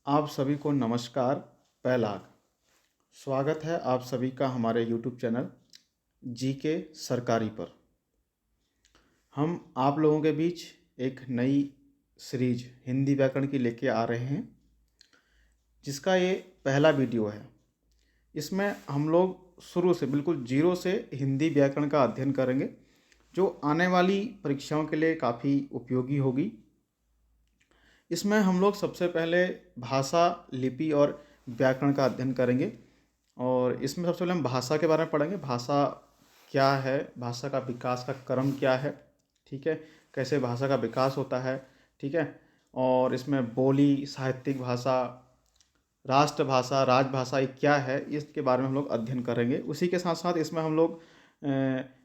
आप सभी को नमस्कार। पहलाग स्वागत है आप सभी का हमारे यूट्यूब चैनल जी के सरकारी पर। हम आप लोगों के बीच एक नई सीरीज हिंदी व्याकरण की लेके आ रहे हैं, जिसका ये पहला वीडियो है। इसमें हम लोग शुरू से बिल्कुल जीरो से हिंदी व्याकरण का अध्ययन करेंगे, जो आने वाली परीक्षाओं के लिए काफ़ी उपयोगी होगी। इसमें हम लोग सबसे पहले भाषा, लिपि और व्याकरण का अध्ययन करेंगे। और इसमें सबसे पहले हम भाषा के बारे में पढ़ेंगे। भाषा क्या है, भाषा का विकास का क्रम क्या है, ठीक है, कैसे भाषा का विकास होता है, ठीक है। और इसमें बोली, साहित्यिक भाषा, राष्ट्रभाषा, राजभाषा ये क्या है, इसके बारे में हम लोग अध्ययन करेंगे। उसी के साथ साथ इसमें हम लोग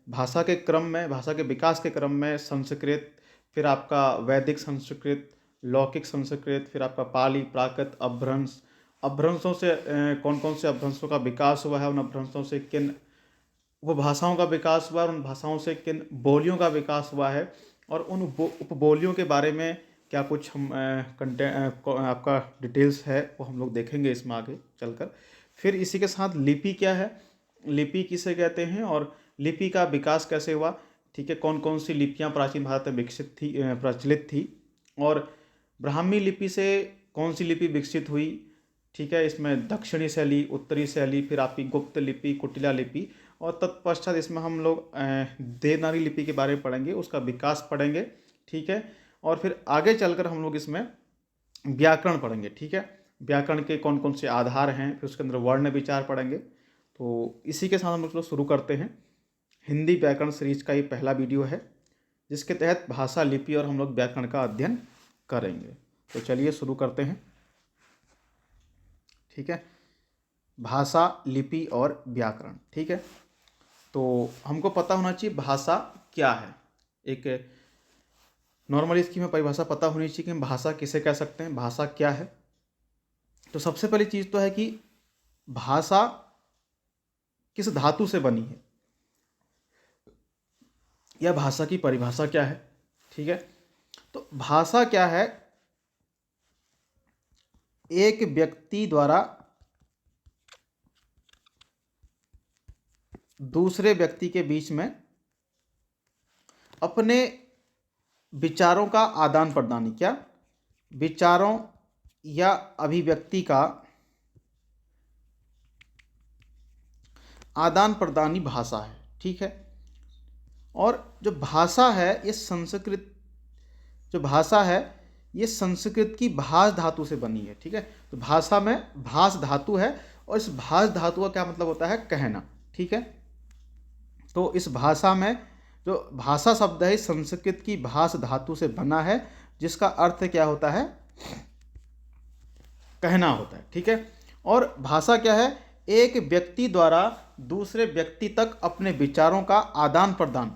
भाषा के क्रम में, भाषा के विकास के क्रम में संस्कृत, फिर आपका वैदिक संस्कृत, लौकिक संस्कृत, फिर आपका पाली, प्राकृत, अपभ्रंश, अपभ्रंशों से कौन कौन से अपभ्रंशों का विकास हुआ है, उन अपभ्रंशों से किन उपभाषाओं का विकास हुआ है, उन भाषाओं से किन बोलियों का विकास हुआ है, और उन उपबोलियों के बारे में क्या कुछ हम आपका डिटेल्स है वो हम लोग देखेंगे इसमें आगे चलकर। फिर इसी के साथ लिपि क्या है, लिपि किसे कहते हैं और लिपि का विकास कैसे हुआ, ठीक है, कौन कौन सी लिपियाँ प्राचीन भारत में विकसित थी, प्रचलित थी, और ब्राह्मी लिपि से कौन सी लिपि विकसित हुई, ठीक है। इसमें दक्षिणी शैली, उत्तरी शैली, फिर आपकी गुप्त लिपि, कुटिला लिपि, और तत्पश्चात इसमें हम लोग देवनागरी लिपि के बारे में पढ़ेंगे, उसका विकास पढ़ेंगे, ठीक है। और फिर आगे चलकर हम लोग इसमें व्याकरण पढ़ेंगे, ठीक है। व्याकरण के कौन कौन से आधार हैं, फिर उसके अंदर वर्ण विचार पढ़ेंगे। तो इसी के साथ हम लोग शुरू करते हैं। हिंदी व्याकरण सीरीज का ये पहला वीडियो है, जिसके तहत भाषा, लिपि और हम लोग व्याकरण का अध्ययन करेंगे। तो चलिए शुरू करते हैं, ठीक है। भाषा, लिपि और व्याकरण, ठीक है। तो हमको पता होना चाहिए भाषा क्या है। एक नॉर्मली इसकी हमें परिभाषा पता होनी चाहिए कि हम भाषा किसे कह सकते हैं, भाषा क्या है। तो सबसे पहली चीज़ तो है कि भाषा किस धातु से बनी है, या भाषा की परिभाषा क्या है, ठीक है। तो भाषा क्या है, एक व्यक्ति द्वारा दूसरे व्यक्ति के बीच में अपने विचारों का आदान प्रदान, क्या विचारों या अभिव्यक्ति का आदान प्रदान ही भाषा है, ठीक है। और जो भाषा है ये संस्कृत, जो भाषा है ये संस्कृत की भाष धातु से बनी है, ठीक है। तो भाषा में भाष धातु है, और इस भाष धातु का क्या मतलब होता है, कहना, ठीक है। तो इस भाषा में जो भाषा शब्द है संस्कृत की भाष धातु से बना है, जिसका अर्थ क्या होता है, कहना होता है, ठीक है। और भाषा क्या है, एक व्यक्ति द्वारा दूसरे व्यक्ति तक अपने विचारों का आदान प्रदान,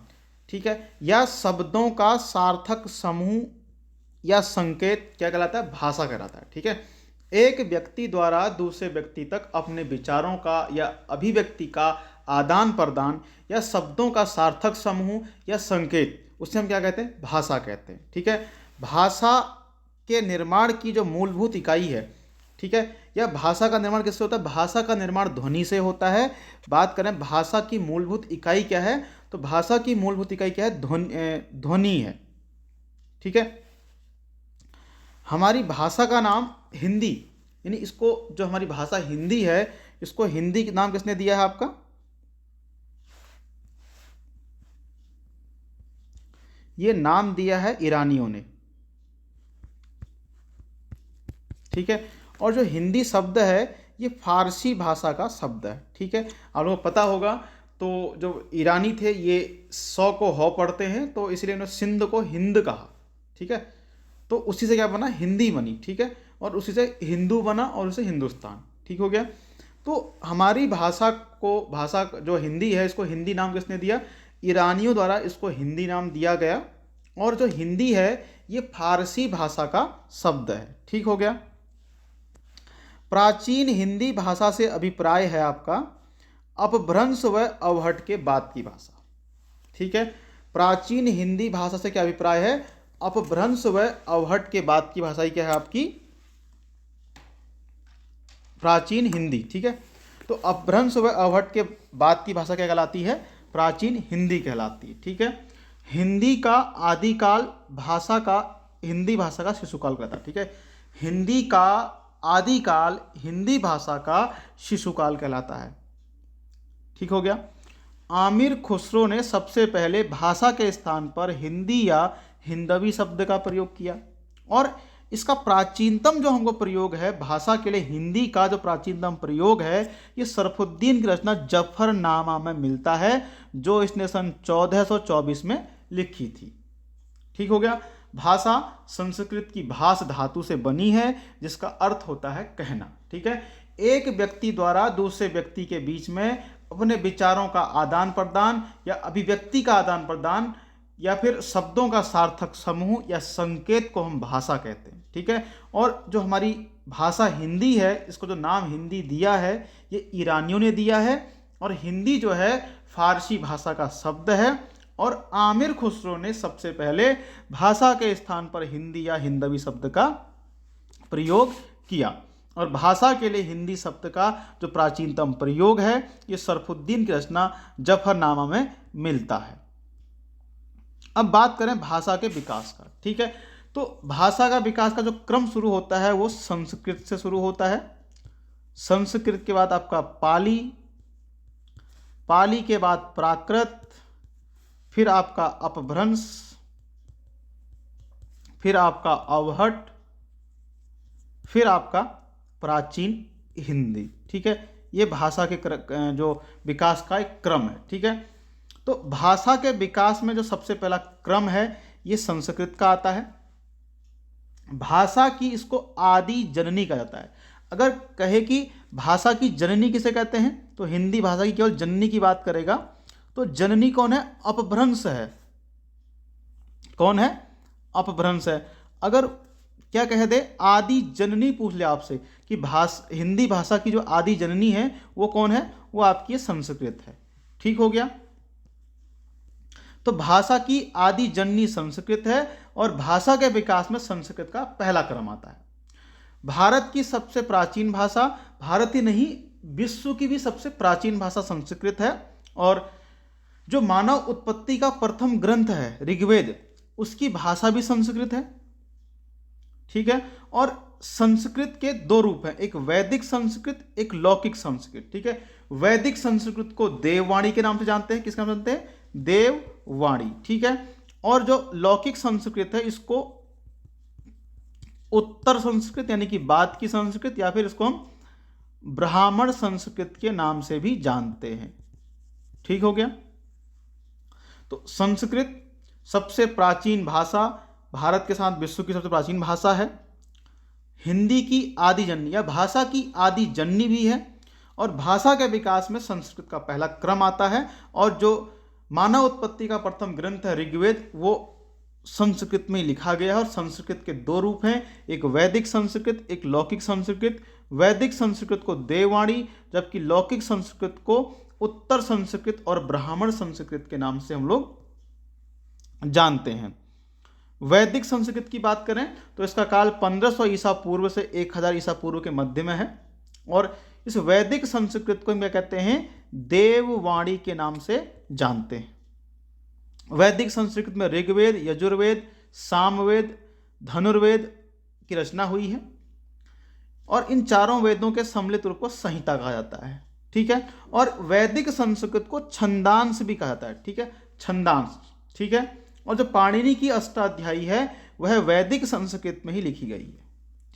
ठीक है, या शब्दों का सार्थक समूह या संकेत क्या कहलाता है, भाषा कहलाता है, ठीक है। एक व्यक्ति द्वारा दूसरे व्यक्ति तक अपने विचारों का या अभिव्यक्ति का आदान प्रदान या शब्दों का सार्थक समूह या संकेत, उसे हम क्या कहते हैं, भाषा कहते हैं, ठीक है। भाषा के निर्माण की जो मूलभूत इकाई है, ठीक है, या भाषा का निर्माण किससे होता है, भाषा का निर्माण ध्वनि से होता है। बात करें भाषा की मूलभूत इकाई क्या है, तो भाषा की मूलभूत इकाई क्या है, ध्वनि है, ठीक है। हमारी भाषा का नाम हिंदी, यानी इसको जो हमारी भाषा हिंदी है, इसको हिंदी का नाम किसने दिया है आपका, ये नाम दिया है ईरानियों ने, ठीक है। और जो हिंदी शब्द है ये फारसी भाषा का शब्द है, ठीक है। आप लोगों को पता होगा, तो जो ईरानी थे ये 100 को हौ पढ़ते हैं, तो इसलिए उन्होंने सिंध को हिंद कहा, ठीक है। तो उसी से क्या बना, हिंदी बनी, ठीक है। और उसी से हिंदू बना, और उसे हिंदुस्तान, ठीक हो गया। तो हमारी भाषा को, भाषा जो हिंदी है, इसको हिंदी नाम किसने दिया, ईरानियों द्वारा इसको हिंदी नाम दिया गया। और जो हिंदी है ये फारसी भाषा का शब्द है, ठीक हो गया। प्राचीन हिंदी भाषा से अभिप्राय है आपका अपभ्रंश व अवहट के बाद की भाषा, ठीक है। प्राचीन हिंदी भाषा से क्या अभिप्राय है, अपभ्रंश व अवहट के बाद की भाषा ही क्या है आपकी, प्राचीन हिंदी, ठीक है। तो अपभ्रंश व अवहट के बाद की भाषा क्या कहलाती है? प्राचीन हिंदी कहलाती है, ठीक है। हिंदी का आदिकाल भाषा का, हिंदी भाषा का शिशुकाल कहता है, ठीक है। हिंदी का आदिकाल हिंदी भाषा का शिशुकाल कहलाता है, ठीक हो गया। आमिर खुसरो ने सबसे पहले भाषा के स्थान पर हिंदी या हिंदवी शब्द का प्रयोग किया, और इसका प्राचीनतम जो हमको प्रयोग है भाषा के लिए, हिंदी का जो प्राचीनतम प्रयोग है, ये सरफुद्दीन की रचना जफरनामा में मिलता है, जो इसने सन 1424 में लिखी थी, ठीक हो गया। भाषा संस्कृत की भाष धातु से बनी है, जिसका अर्थ होता है कहना, ठीक है। एक व्यक्ति द्वारा दूसरे व्यक्ति के बीच में अपने विचारों का आदान प्रदान या अभिव्यक्ति का आदान प्रदान या फिर शब्दों का सार्थक समूह या संकेत को हम भाषा कहते हैं, ठीक है। और जो हमारी भाषा हिंदी है, इसको जो नाम हिंदी दिया है ये ईरानियों ने दिया है, और हिंदी जो है फारसी भाषा का शब्द है, और आमिर खुसरो ने सबसे पहले भाषा के स्थान पर हिंदी या हिंदवी शब्द का प्रयोग किया। और भाषा के लिए हिंदी शब्द का जो प्राचीनतम प्रयोग है, ये सरफुद्दीन की रचना जफरनामा में मिलता है। अब बात करें भाषा के विकास का, ठीक है। तो भाषा का विकास का जो क्रम शुरू होता है वो संस्कृत से शुरू होता है। संस्कृत के बाद आपका पाली, पाली के बाद प्राकृत, फिर आपका अपभ्रंश, फिर आपका अवहट, फिर आपका प्राचीन हिंदी, ठीक है। ये भाषा के जो विकास का एक क्रम है, ठीक है। तो भाषा के विकास में जो सबसे पहला क्रम है ये संस्कृत का आता है। भाषा की इसको आदि जननी कहा जाता है। अगर कहे कि भाषा की जननी किसे कहते हैं, तो हिंदी भाषा की केवल जननी की बात करेगा, तो जननी कौन है? अपभ्रंश है। कौन है? अपभ्रंश है। अगर क्या कह दे, आदि जननी पूछ ले आपसे कि हिंदी भाषा की जो आदि जननी है वो कौन है, वो आपकी संस्कृत है, ठीक हो गया। तो भाषा की आदि जननी संस्कृत है, और भाषा के विकास में संस्कृत का पहला क्रम आता है। भारत की सबसे प्राचीन भाषा, भारत ही नहीं विश्व की भी सबसे प्राचीन भाषा संस्कृत है, और जो मानव उत्पत्ति का प्रथम ग्रंथ है ऋग्वेद, उसकी भाषा भी संस्कृत है, ठीक है। और संस्कृत के दो रूप हैं, एक वैदिक संस्कृत, एक लौकिक संस्कृत, ठीक है। वैदिक संस्कृत को देववाणी के नाम से जानते हैं। किसका नाम जानते हैं? देववाणी, ठीक है। और जो लौकिक संस्कृत है इसको उत्तर संस्कृत यानी कि बाद की संस्कृत, या फिर इसको हम ब्राह्मण संस्कृत के नाम से भी जानते हैं, ठीक हो गया। तो संस्कृत सबसे प्राचीन भाषा, भारत के साथ विश्व की सबसे प्राचीन भाषा है। हिंदी की आदि जननी या भाषा की आदि जननी भी है, और भाषा के विकास में संस्कृत का पहला क्रम आता है। और जो मानव उत्पत्ति का प्रथम ग्रंथ है ऋग्वेद, वो संस्कृत में लिखा गया है। और संस्कृत के दो रूप हैं, एक वैदिक संस्कृत, एक लौकिक संस्कृत। वैदिक संस्कृत को देववाणी, जबकि लौकिक संस्कृत को उत्तर संस्कृत और ब्राह्मण संस्कृत के नाम से हम लोग जानते हैं। वैदिक संस्कृत की बात करें तो इसका काल 1500 ईसा पूर्व से 1000 ईसा पूर्व के मध्य में है, और इस वैदिक संस्कृत को हम क्या कहते हैं? देववाणी के नाम से जानते हैं। वैदिक संस्कृत में ऋग्वेद, यजुर्वेद, सामवेद, धनुर्वेद की रचना हुई है, और इन चारों वेदों के सम्मिलित रूप को संहिता कहा जाता है, ठीक है। और वैदिक संस्कृत को छंदांश भी कहा जाता है, ठीक है, छंदांश, ठीक है। और जो पाणिनि की अष्टाध्यायी है वह वैदिक संस्कृत में ही लिखी गई है,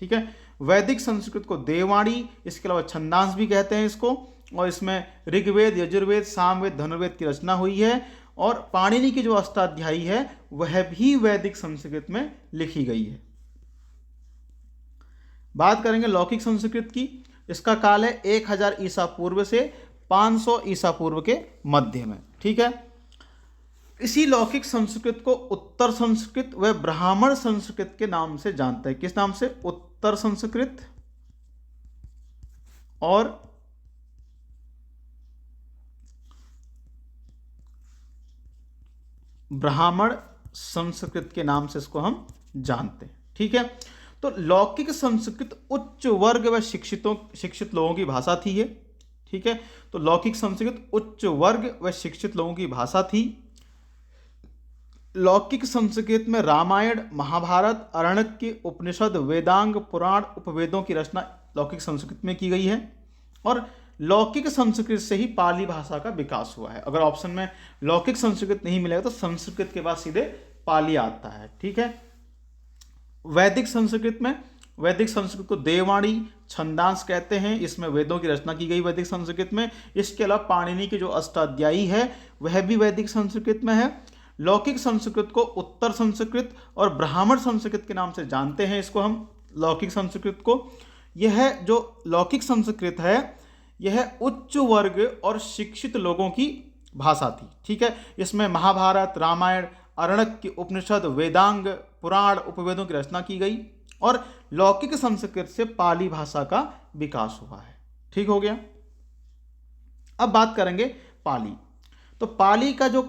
ठीक है। वैदिक संस्कृत को देववाणी, इसके अलावा छंदांश भी कहते हैं इसको, और इसमें ऋग्वेद, यजुर्वेद, सामवेद, धनुर्वेद की रचना हुई है। और पाणिनि की जो अष्टाध्यायी है वह भी वैदिक संस्कृत में लिखी गई है। बात करेंगे लौकिक संस्कृत की। इसका काल है 1000 ईसा पूर्व से 500 ईसा पूर्व के मध्य में, ठीक है। इसी लौकिक संस्कृत को उत्तर संस्कृत व ब्राह्मण संस्कृत के नाम से जानते हैं। किस नाम से? उत्तर संस्कृत और ब्राह्मण संस्कृत के नाम से इसको हम जानते हैं, ठीक है। तो लौकिक संस्कृत उच्च वर्ग व शिक्षित लोगों की भाषा थी ये, ठीक है। तो लौकिक संस्कृत उच्च वर्ग व शिक्षित लोगों की भाषा थी। लौकिक संस्कृत में रामायण, महाभारत, अरण्यक, उपनिषद, वेदांग, पुराण, उपवेदों की रचना लौकिक संस्कृत में की गई है। और लौकिक संस्कृत से ही पाली भाषा का विकास हुआ है। अगर ऑप्शन में लौकिक संस्कृत नहीं मिलेगा तो संस्कृत के बाद सीधे पाली आता है, ठीक है। वैदिक संस्कृत को देववाणी छंदांश कहते हैं। इसमें वेदों की रचना की गई वैदिक संस्कृत में। इसके अलावा पाणिनि की जो अष्टाध्यायी है वह भी वैदिक संस्कृत में है। लौकिक संस्कृत को उत्तर संस्कृत और ब्राह्मण संस्कृत के नाम से जानते हैं। इसको हम लौकिक संस्कृत को, यह जो लौकिक संस्कृत है यह उच्च वर्ग और शिक्षित लोगों की भाषा थी, ठीक है। इसमें महाभारत, रामायण, अरण्यक, उपनिषद, वेदांग, पुराण, उपवेदों की रचना की गई। और लौकिक संस्कृत से पाली भाषा का विकास हुआ है, ठीक हो गया। अब बात करेंगे पाली। तो पाली का जो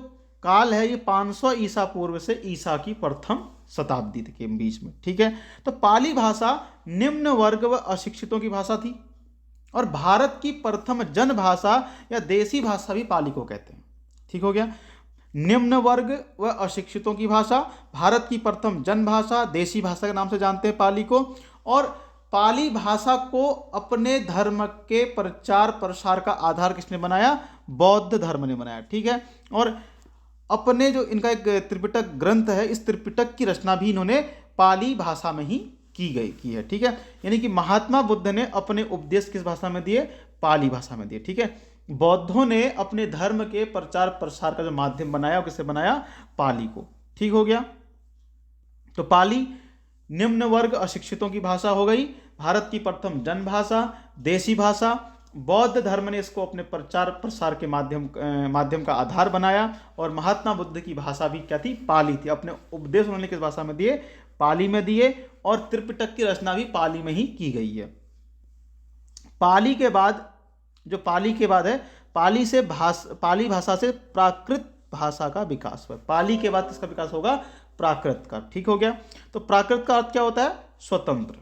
काल है ये 500 ईसा पूर्व से ईसा की प्रथम शताब्दी के बीच में, ठीक है। तो पाली भाषा निम्न वर्ग व अशिक्षितों की भाषा थी और भारत की प्रथम जन भाषा या देसी भाषा भी पाली को कहते हैं, ठीक हो गया। निम्न वर्ग व अशिक्षितों की भाषा, भारत की प्रथम जन भाषा, देसी भाषा के नाम से जानते हैं पाली को। और पाली भाषा को अपने धर्म के प्रचार प्रसार का आधार किसने बनाया? बौद्ध धर्म ने बनाया, ठीक है। और अपने जो इनका एक त्रिपिटक ग्रंथ है, इस त्रिपिटक की रचना भी इन्होंने पाली भाषा में ही की है, ठीक है। यानी कि महात्मा बुद्ध ने अपने उपदेश किस भाषा में दिए? पाली भाषा में दिए, ठीक है। बौद्धों ने अपने धर्म के प्रचार प्रसार का जो माध्यम बनाया वो किससे बनाया? पाली को, ठीक हो गया। तो पाली निम्न वर्ग अशिक्षितों की भाषा हो गई, भारत की प्रथम जन भाषा, देसी भाषा। बौद्ध धर्म ने इसको अपने प्रचार प्रसार के माध्यम का आधार बनाया। और महात्मा बुद्ध की भाषा भी क्या थी? पाली थी। अपने उपदेश उन्होंने किस भाषा में दिए? पाली में दिए। और त्रिपिटक की रचना भी पाली में ही की गई है। पाली के बाद है, पाली भाषा से प्राकृत भाषा का विकास हुआ। पाली के बाद इसका विकास होगा प्राकृत का, ठीक हो गया। तो प्राकृत का अर्थ क्या होता है? स्वतंत्र,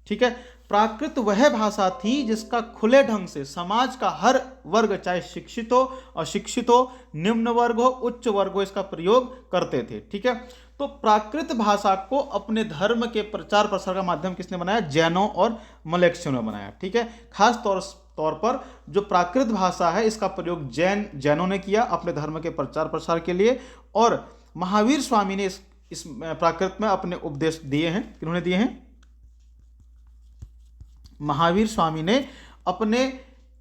ठीक है। प्राकृत वह भाषा थी जिसका खुले ढंग से समाज का हर वर्ग, चाहे शिक्षित हो, अशिक्षित हो, निम्न वर्ग हो, उच्च वर्ग हो, इसका प्रयोग करते थे, ठीक है। तो प्राकृत भाषा को अपने धर्म के प्रचार प्रसार का माध्यम किसने बनाया? जैनों और मलेच्छियों ने बनाया, ठीक है। खास तौर पर जो प्राकृत भाषा है इसका प्रयोग जैनों ने किया अपने धर्म के प्रचार प्रसार के लिए। और महावीर स्वामी ने इस प्राकृत में अपने उपदेश दिए हैं। किन्होंने दिए हैं? महावीर स्वामी ने अपने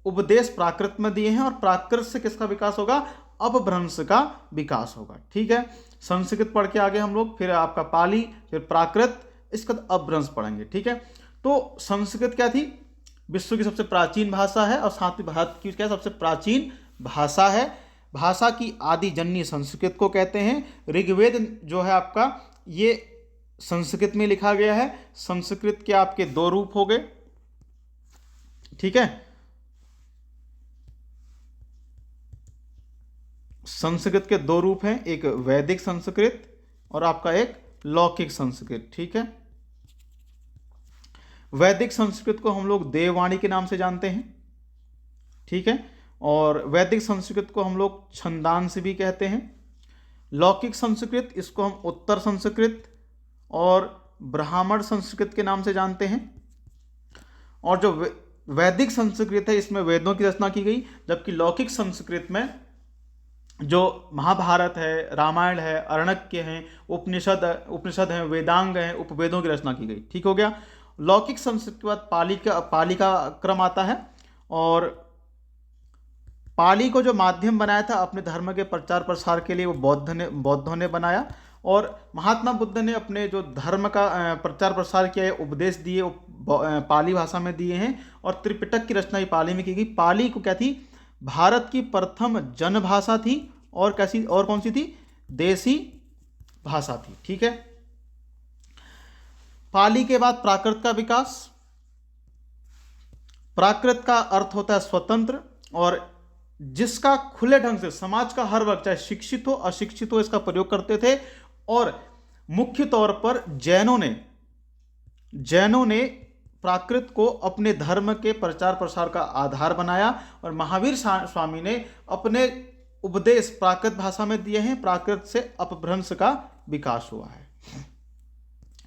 उपदेश प्राकृत में दिए हैं। और प्राकृत से किसका विकास होगा? अपभ्रंश का विकास होगा, ठीक है। संस्कृत पढ़ के आगे हम लोग, फिर आपका पाली, फिर प्राकृत, इसका अपभ्रंश पढ़ेंगे, ठीक है। तो संस्कृत क्या थी? विश्व की सबसे प्राचीन भाषा है और साथ ही भारत की क्या सबसे प्राचीन भाषा है। भाषा की आदि जननी संस्कृत को कहते हैं। ऋग्वेद जो है आपका, ये संस्कृत में लिखा गया है। संस्कृत के आपके दो रूप हो गए, ठीक है। संस्कृत के दो रूप हैं, एक वैदिक संस्कृत और आपका एक लौकिक संस्कृत, ठीक है। वैदिक संस्कृत को हम लोग देववाणी के नाम से जानते हैं, ठीक है। और वैदिक संस्कृत को हम लोग छंदांश भी कहते हैं। लौकिक संस्कृत, इसको हम उत्तर संस्कृत और ब्राह्मण संस्कृत के नाम से जानते हैं। और जो वैदिक संस्कृत है इसमें वेदों की रचना की गई, जबकि लौकिक संस्कृत में जो महाभारत है, रामायण है, अरण्यक हैं, उपनिषद हैं, वेदांग हैं, उपवेदों की रचना की गई, ठीक हो गया। लौकिक संस्कृत के बाद पाली का क्रम आता है। और पाली को जो माध्यम बनाया था अपने धर्म के प्रचार प्रसार के लिए वो बौद्धों ने बनाया। और महात्मा बुद्ध ने अपने जो धर्म का प्रचार प्रसार किया है, उपदेश दिए, पाली भाषा में दिए हैं। और त्रिपिटक की रचना पाली में की गई। पाली को क्या थी? भारत की प्रथम जन भाषा थी। और कैसी, और कौन सी थी? देसी भाषा थी, ठीक है। पाली के बाद प्राकृत का विकास। प्राकृत का अर्थ होता है स्वतंत्र, और जिसका खुले ढंग से समाज का हर वर्ग, चाहे शिक्षित हो अशिक्षित हो, इसका प्रयोग करते थे। और मुख्य तौर पर जैनों ने जैनों ने प्राकृत को अपने धर्म के प्रचार प्रसार का आधार बनाया और महावीर स्वामी ने अपने उपदेश प्राकृत भाषा में दिए हैं। प्राकृत से अपभ्रंश का विकास हुआ है।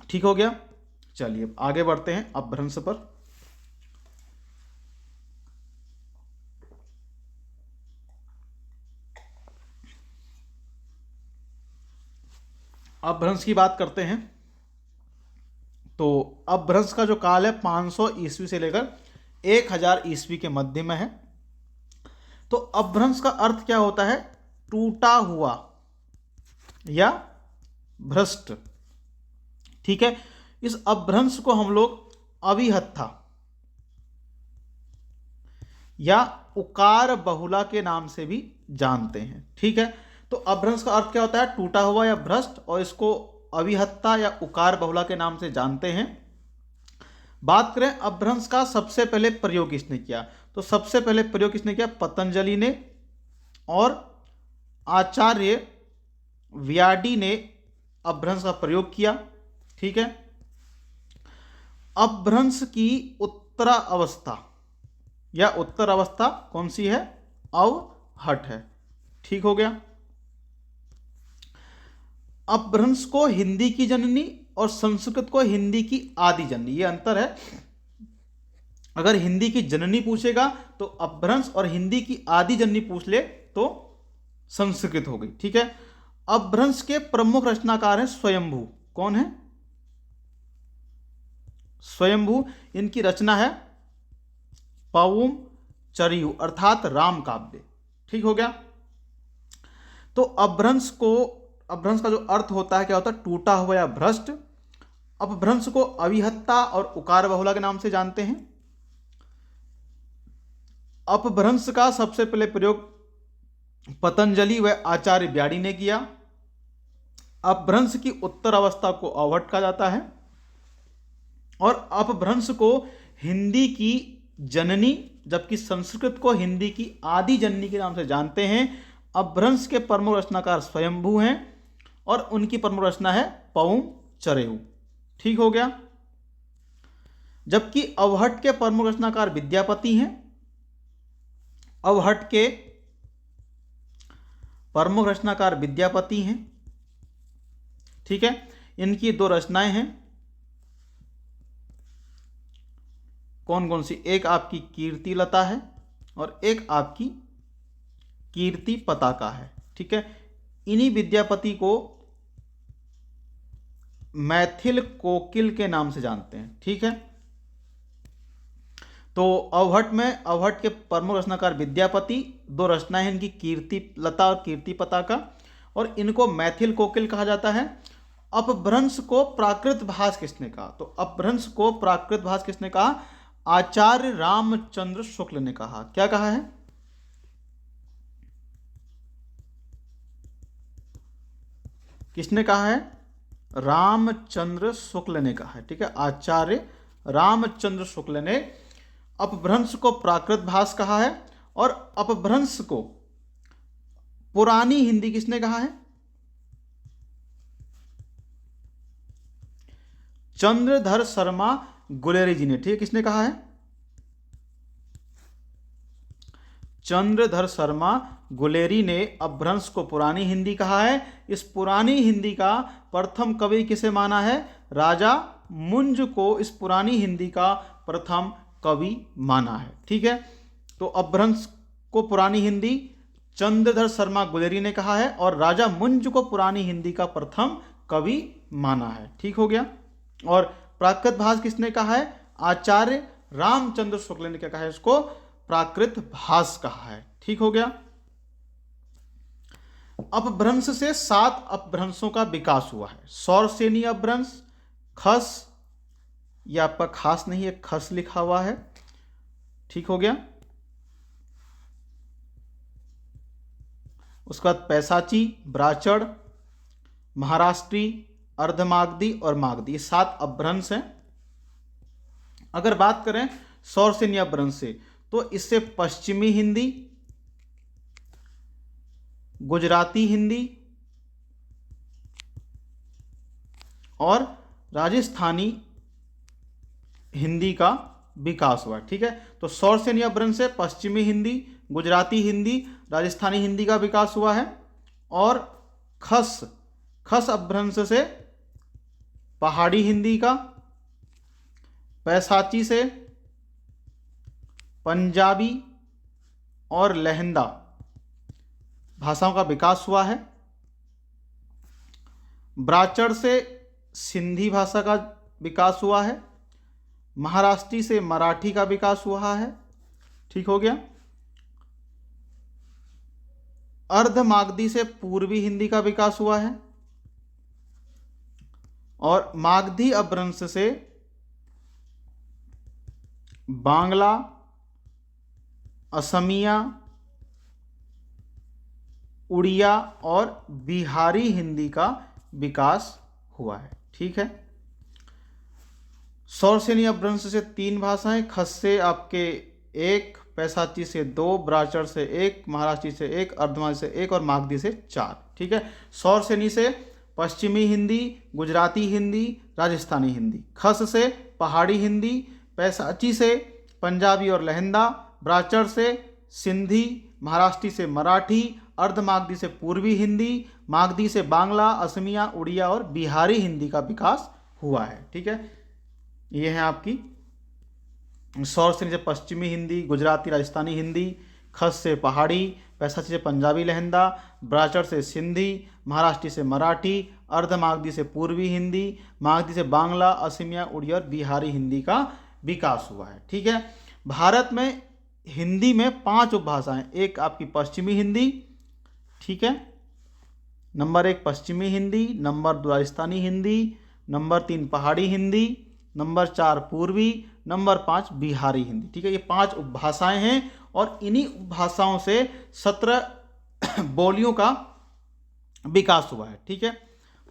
ठीक हो गया। चलिए आगे बढ़ते हैं अपभ्रंश पर। अपभ्रंश की बात करते हैं तो अपभ्रंश का जो काल है 500 ईस्वी से लेकर 1000 ईस्वी के मध्य में है। तो अपभ्रंश का अर्थ क्या होता है? टूटा हुआ या भ्रष्ट। ठीक है। इस अपभ्रंश को हम लोग अविहत्था या उकार बहुला के नाम से भी जानते हैं। ठीक है। तो अपभ्रंश का अर्थ क्या होता है? टूटा हुआ या भ्रष्ट, और इसको अविहत्ता या उकार बहुला के नाम से जानते हैं। बात करें अपभ्रंश का सबसे पहले प्रयोग किसने किया, तो सबसे पहले प्रयोग किसने किया? पतंजलि ने और आचार्य व्याडी ने अपभ्रंश का प्रयोग किया। ठीक है। अपभ्रंश की उत्तरा अवस्था या उत्तर अवस्था कौन सी है? अवहट है। ठीक हो गया। अपभ्रंश को हिंदी की जननी और संस्कृत को हिंदी की आदि जननी, ये अंतर है। अगर हिंदी की जननी पूछेगा तो अपभ्रंश, और हिंदी की आदि जननी पूछ ले तो संस्कृत हो गई। ठीक है। अपभ्रंश के प्रमुख रचनाकार हैं स्वयंभू। कौन है? स्वयंभू। इनकी रचना है पौम चरियु अर्थात राम काव्य। ठीक हो गया। तो अपभ्रंश का जो अर्थ होता है क्या होता है? टूटा हुआ या भ्रष्ट। अपभ्रंश को अविहत्ता और उकार बहुला के नाम से जानते हैं। अपभ्रंश का सबसे पहले प्रयोग पतंजलि व आचार्य व्याडी ने किया। अपभ्रंश की उत्तर अवस्था को अवहट कहा जाता है और अपभ्रंश को हिंदी की जननी जबकि संस्कृत को हिंदी की आदि जननी के नाम से जानते हैं। अपभ्रंश के प्रमुख रचनाकार स्वयंभू हैं और उनकी प्रमुख रचना है पौम चरेयु। ठीक हो गया। जबकि अवहट के प्रमुख रचनाकार विद्यापति हैं। अवहट के प्रमुख रचनाकार विद्यापति हैं। ठीक है। इनकी दो रचनाएं हैं। कौन कौन सी? एक आपकी कीर्ति लता है और एक आपकी कीर्ति पताका है। ठीक है। इन्हीं विद्यापति को मैथिल कोकिल के नाम से जानते हैं। ठीक है। तो अवहट के प्रमुख रचनाकार विद्यापति, दो रचनाएं हैं इनकी कीर्ति लता और कीर्ति पताका, और इनको मैथिल कोकिल कहा जाता है। अपभ्रंश को प्राकृत भाष किसने कहा? तो अपभ्रंश को प्राकृत भाष किसने कहा? आचार्य रामचंद्र शुक्ल ने कहा। क्या कहा है? किसने कहा है? रामचंद्र शुक्ल ने कहा है। ठीक है। आचार्य रामचंद्र शुक्ल ने अपभ्रंश को प्राकृत भाष कहा है और अपभ्रंश को पुरानी हिंदी किसने कहा है? चंद्रधर शर्मा गुलेरी जी ने। ठीक है। किसने कहा है? चंद्रधर शर्मा गुलेरी ने अपभ्रंश को पुरानी हिंदी कहा है। इस पुरानी हिंदी का प्रथम कवि किसे माना है? राजा मुंज को इस पुरानी हिंदी का प्रथम कवि माना है। ठीक है। तो अपभ्रंश को पुरानी हिंदी चंद्रधर शर्मा गुलेरी ने कहा है और राजा मुंज को पुरानी हिंदी का प्रथम कवि माना है। ठीक हो गया। और प्राकृत भाष किसने कहा है? आचार्य रामचंद्र शुक्ल ने क्या कहा है? इसको प्राकृत भाष कहा है। ठीक हो गया। अपभ्रंश से 7 अपभ्रंशों का विकास हुआ है। सौरसेनी अपभ्रंश, खस, या आपका खास नहीं है, खस लिखा हुआ है। ठीक हो गया। उसके बाद पैसाची, ब्राचड़, महाराष्ट्री, अर्धमागधी और मागधी, ये 7 अपभ्रंश हैं। अगर बात करें सौरसेनी अपभ्रंश से तो इससे पश्चिमी हिंदी, गुजराती हिंदी और राजस्थानी हिंदी का विकास हुआ है। ठीक है, तो सौर सेनी अपभ्रंश से पश्चिमी हिंदी, गुजराती हिंदी, राजस्थानी हिंदी का विकास हुआ है। और खस अपभ्रंश से पहाड़ी हिंदी का, पैसाची से पंजाबी और लहंदा भाषाओं का विकास हुआ है। ब्राचड़ से सिंधी भाषा का विकास हुआ है। महाराष्ट्री से मराठी का विकास हुआ है। ठीक हो गया। अर्धमागधी से पूर्वी हिंदी का विकास हुआ है। और मागधी अपभ्रंश से बांग्ला, असमिया, उड़िया और बिहारी हिंदी का विकास हुआ है। ठीक है, सौर सेनी अपभ्रंश से 3 भाषाएं, खस से आपके 1, पैसाची से 2, ब्राचड़ से 1, महाराष्ट्री से 1, अर्धमागधी से 1 और मागधी से 4। ठीक है, सौर सेनी से पश्चिमी हिंदी, गुजराती हिंदी, राजस्थानी हिंदी। खस से पहाड़ी हिंदी, पैसाची से पंजाबी और लहंदा, ब्राचड़ से सिंधी, महाराष्ट्री से मराठी, अर्धमागधी से पूर्वी हिंदी, मागधी से बांग्ला, असमिया, उड़िया और बिहारी हिंदी का विकास हुआ है। ठीक है, ये है आपकी सौर सेनी से पश्चिमी हिंदी, गुजराती, राजस्थानी हिंदी, खस से पहाड़ी, पैसाची से पंजाबी लहंदा, ब्राचड़ से सिंधी, महाराष्ट्री से मराठी, अर्धमागधी से पूर्वी हिंदी, मागधी से बांग्ला, असमिया, उड़िया और बिहारी हिंदी का विकास हुआ है। ठीक है, भारत में हिंदी में 5 उपभाषाएं, एक आपकी पश्चिमी हिंदी, ठीक है, नंबर 1 पश्चिमी हिंदी, नंबर 2 राजस्थानी हिंदी, नंबर 3 पहाड़ी हिंदी, नंबर 4 पूर्वी, नंबर 5 बिहारी हिंदी। ठीक है, ये 5 उपभाषाएं हैं और इन्हीं उपभाषाओं से 17 बोलियों का विकास हुआ है। ठीक है,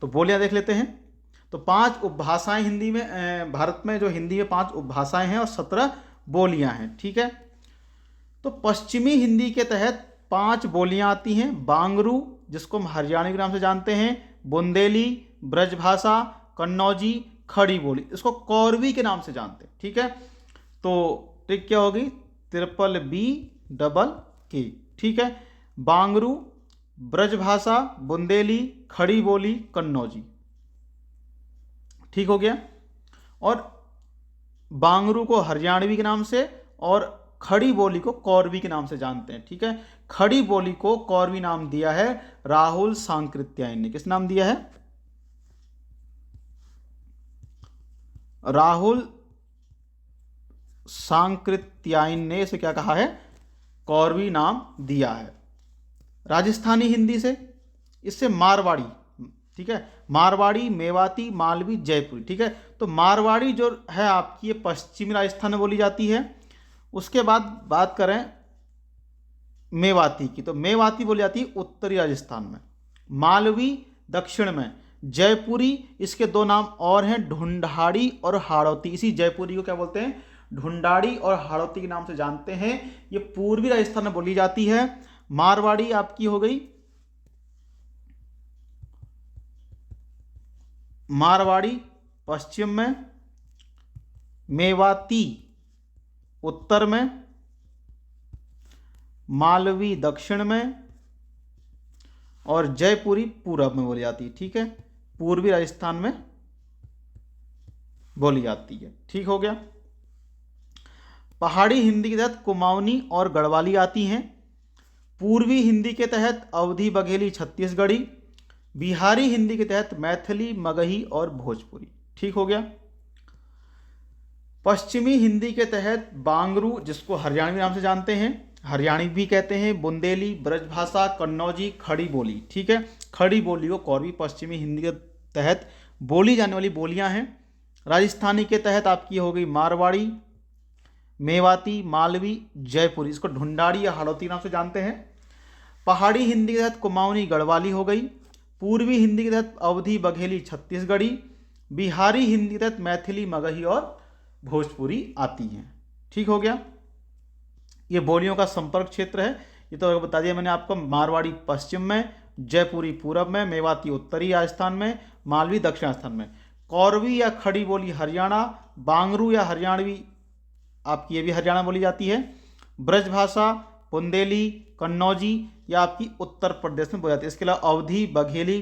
तो बोलियां देख लेते हैं। तो 5 उपभाषाएं हिंदी में, भारत में जो हिंदी में 5 उपभाषाएं हैं और 17 बोलियां हैं। ठीक है, तो पश्चिमी हिंदी के तहत 5 बोलियां आती हैं। बांगरू, जिसको हम हरियाणवी के नाम से जानते हैं, बुंदेली, ब्रजभाषा, कन्नौजी, खड़ी बोली, इसको कौरवी के नाम से जानते हैं। ठीक है, तो ट्रिक क्या होगी, BBBK। ठीक है, बांगरू, ब्रजभाषा, बुंदेली, खड़ी बोली, कन्नौजी। ठीक हो गया। और बांगरू को हरियाणवी के नाम से और खड़ी बोली को कौरवी के नाम से जानते हैं। ठीक है, खड़ी बोली को कौरवी नाम दिया है राहुल सांकृत्यायन ने। किस नाम दिया है? राहुल सांकृत्यायन ने इसे क्या कहा है? कौरवी नाम दिया है। राजस्थानी हिंदी से, इससे मारवाड़ी, ठीक है, मारवाड़ी, मेवाती, मालवी, जयपुरी। ठीक है, तो मारवाड़ी जो है आपकी, ये पश्चिमी राजस्थान में बोली जाती है। उसके बाद बात करें मेवाती की, तो मेवाती बोली जाती है उत्तरी राजस्थान में, मालवी दक्षिण में, जयपुरी इसके 2 नाम और हैं, ढूंढाड़ी और हाड़ौती। इसी जयपुरी को क्या बोलते हैं? ढूंढाड़ी और हाड़ौती के नाम से जानते हैं। ये पूर्वी राजस्थान में बोली जाती है। मारवाड़ी आपकी हो गई, मारवाड़ी पश्चिम में, मेवाती उत्तर में, मालवी दक्षिण में और जयपुरी पूरब में बोली जाती है। ठीक है, पूर्वी राजस्थान में बोली जाती है। ठीक हो गया। पहाड़ी हिंदी के तहत कुमाऊनी और गढ़वाली आती हैं। पूर्वी हिंदी के तहत अवधी, बघेली, छत्तीसगढ़ी। बिहारी हिंदी के तहत मैथिली, मगही और भोजपुरी। ठीक हो गया। पश्चिमी हिंदी के तहत बांगरू, जिसको हरियाणवी नाम से जानते हैं, हरियाणी भी कहते हैं, बुंदेली, ब्रजभाषा, कन्नौजी, खड़ी बोली। ठीक है, खड़ी बोली को कौरवी पश्चिमी हिंदी के तहत बोली जाने वाली बोलियां हैं। राजस्थानी के तहत आपकी हो गई मारवाड़ी, मेवाती, मालवी, जयपुरी, इसको ढूंढाड़ी या हाड़ौती नाम से जानते हैं। पहाड़ी हिंदी के तहत कुमाऊनी, गढ़वाली हो गई। पूर्वी हिंदी के तहत अवधी, बघेली, छत्तीसगढ़ी। बिहारी हिंदी के तहत मैथिली, मगही और भोजपुरी आती हैं। ठीक हो गया। ये बोलियों का संपर्क क्षेत्र है। ये तो बता दिया मैंने आपको, मारवाड़ी पश्चिम में, जयपुरी पूरब में, मेवाती उत्तरी राजस्थान में, मालवी दक्षिण राजस्थान में। कौरवी या खड़ी बोली हरियाणा, बांगरू या हरियाणवी आपकी ये भी हरियाणा बोली जाती है, ब्रजभाषा, बुंदेली, कन्नौजी या आपकी उत्तर प्रदेश में बोली जाती है। इसके अलावा अवधी, बघेली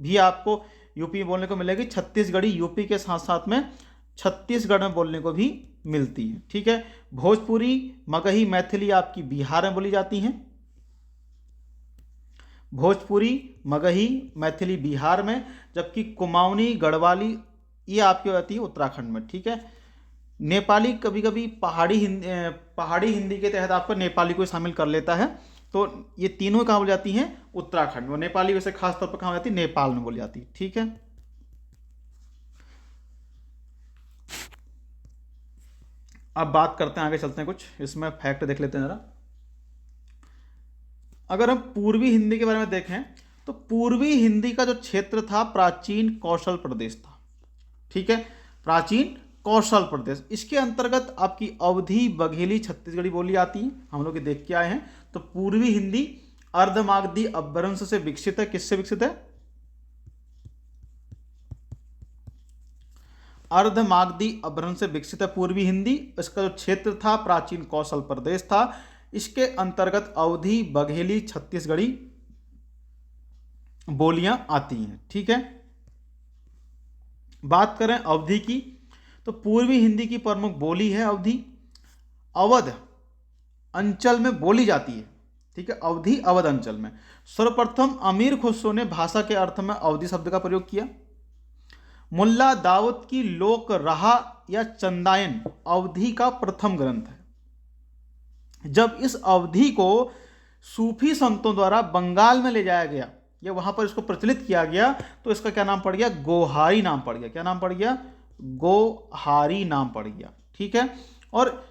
भी आपको यूपी में बोलने को मिलेगी। छत्तीसगढ़ी यूपी के साथ साथ में छत्तीसगढ़ में बोलने को भी मिलती है। ठीक है, भोजपुरी, मगही, मैथिली आपकी बिहार में बोली जाती हैं। भोजपुरी, मगही, मैथिली बिहार में, जबकि कुमाऊनी, गढ़वाली ये आपकी हो जाती है उत्तराखंड में। ठीक है, नेपाली कभी कभी पहाड़ी हिंदी के तहत आपको नेपाली को शामिल कर लेता है। तो ये तीनों कहाँ बोली जाती हैं? उत्तराखंड में। नेपाली वैसे खास तौर पर कहाँ जाती है? नेपाल में बोली जाती है। ठीक है, अब बात करते हैं, आगे चलते हैं, कुछ इसमें फैक्ट देख लेते हैं जरा। अगर हम पूर्वी हिंदी के बारे में देखें तो पूर्वी हिंदी का जो क्षेत्र था प्राचीन कौशल प्रदेश था। ठीक है, प्राचीन कौशल प्रदेश, इसके अंतर्गत आपकी अवधी, बघेली, छत्तीसगढ़ी बोली आती है। हम लोग ये देख के आए हैं। तो पूर्वी हिंदी अर्धमागधी अपभ्रंश से विकसित है। किससे विकसित है? अर्धमागधी अपभ्रंश से विकसित है पूर्वी हिंदी। इसका जो क्षेत्र था प्राचीन कौशल प्रदेश था। इसके अंतर्गत अवधी, बघेली, छत्तीसगढ़ी बोलियां आती हैं। ठीक है, बात करें अवधी की तो पूर्वी हिंदी की प्रमुख बोली है अवधी। अवध अंचल में बोली जाती है। ठीक है, अवधी अवध अंचल में। सर्वप्रथम अमीर खुसरो ने भाषा के अर्थ में अवधी शब्द का प्रयोग किया। मुल्ला दाऊद की लोक रहा या चंदायन अवधी का प्रथम ग्रंथ है। जब इस अवधी को सूफी संतों द्वारा बंगाल में ले जाया गया या वहां पर इसको प्रचलित किया गया तो इसका क्या नाम पड़ गया? गोहारी नाम पड़ गया। क्या नाम पड़ गया? गोहारी नाम पड़ गया। ठीक है, और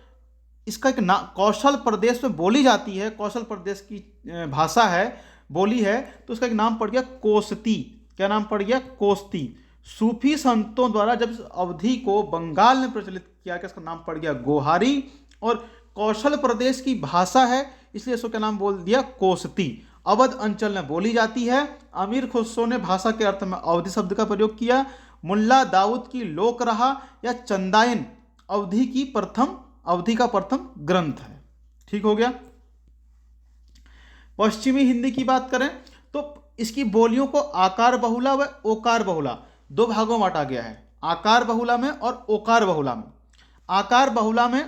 इसका एक कौशल प्रदेश में बोली जाती है, कौशल प्रदेश की भाषा है, बोली है, तो इसका एक नाम पड़ गया कोसती। क्या नाम पड़ गया? कोसती। सूफी संतों द्वारा जब इस अवधी को बंगाल में प्रचलित किया गया, इसका नाम पड़ गया गोहारी, और कौशल प्रदेश की भाषा है इसलिए इसको क्या नाम बोल दिया? कोसती। अवध अंचल में बोली जाती है। अमीर खुसरो ने भाषा के अर्थ में अवधी शब्द का प्रयोग किया। मुल्ला दाऊद की लोक रहा या चंदायन अवधी का प्रथम ग्रंथ है। ठीक हो गया। पश्चिमी हिंदी की बात करें तो इसकी बोलियों को आकार बहुला व ओकार बहुला दो भागों में बांटा गया है। आकार बहुला में और ओकार बहुला में। आकार बहुला में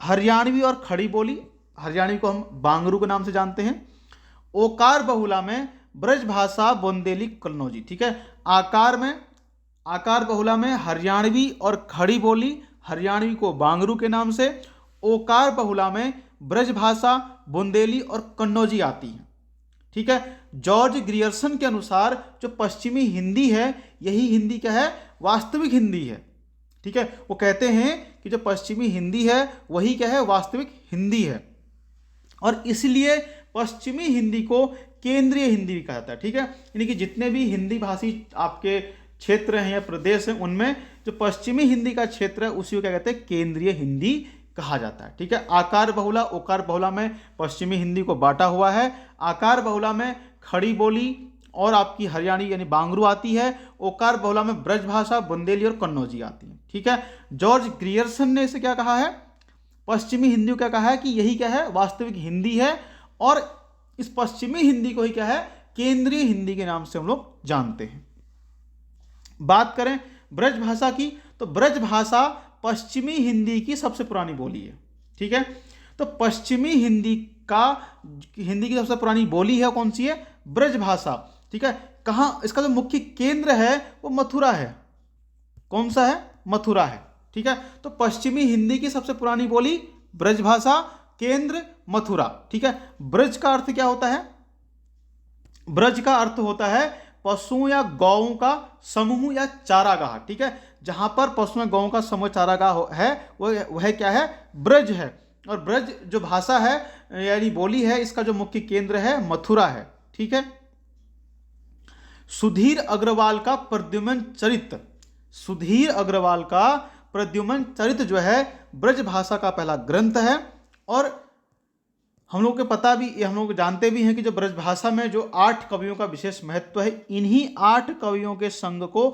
हरियाणवी और खड़ी बोली, हरियाणवी को हम बांगरू के नाम से जानते हैं। ओकार बहुला में ब्रजभाषा, बुंदेली, कन्नौजी। ठीक है, आकार बहुला में हरियाणवी और खड़ी बोली, हरियाणवी को बांगरू के नाम से। ओकार बहुला में ब्रजभाषा, बुंदेली और कन्नौजी आती है। ठीक है, जॉर्ज ग्रियर्सन के अनुसार जो पश्चिमी हिंदी है यही हिंदी क्या है? वास्तविक हिंदी है। ठीक है, वो कहते हैं कि जो पश्चिमी हिंदी है वही क्या है? वास्तविक हिंदी है, और इसलिए पश्चिमी हिंदी को केंद्रीय हिंदी भी कहा जाता है। ठीक है, यानी कि जितने भी हिंदी भाषी आपके क्षेत्र हैं या प्रदेश हैं उनमें जो पश्चिमी हिंदी का क्षेत्र है उसी को क्या कहते हैं? केंद्रीय हिंदी कहा जाता है। ठीक है, आकार बहुला, ओकार बहुला में पश्चिमी हिंदी को बांटा हुआ है। आकार बहुला में खड़ी बोली और आपकी हरियाणी यानी बांगरू आती है। ओकार बहुला में ब्रजभाषा, बुंदेली और कन्नौजी आती है। ठीक है, जॉर्ज ग्रियर्सन ने इसे क्या कहा है? पश्चिमी हिंदी को क्या कहा है कि यही क्या है? वास्तविक हिंदी है, और इस पश्चिमी हिंदी को ही क्या है? केंद्रीय हिंदी के नाम से हम लोग जानते हैं। बात करें ब्रजभाषा की तो ब्रजभाषा पश्चिमी हिंदी की सबसे पुरानी बोली है। ठीक है, तो पश्चिमी हिंदी की सबसे पुरानी बोली है कौन सी है? ब्रजभाषा। ठीक है, कहाँ इसका जो मुख्य केंद्र है वो मथुरा है। कौन सा है? मथुरा है। ठीक है, तो पश्चिमी हिंदी की सबसे पुरानी बोली ब्रजभाषा, केंद्र मथुरा। ठीक है, ब्रज का अर्थ क्या होता है? ब्रज का अर्थ होता है पशुओं या गौओं का समूह या चारागाह। ठीक है, जहां पर पशुओं गौओं का समूह चारागाह है वह क्या है? ब्रज है। और ब्रज जो भाषा है यानी बोली है इसका जो मुख्य केंद्र है मथुरा है। ठीक है, सुधीर अग्रवाल का प्रद्युम्न चरित्र, सुधीर अग्रवाल का प्रद्युम्न चरित्र जो है ब्रज भाषा का पहला ग्रंथ है। और हम लोग को पता भी, हम लोग जानते भी हैं कि जो ब्रजभाषा में जो 8 कवियों का विशेष महत्व है, इन्हीं 8 कवियों के संघ को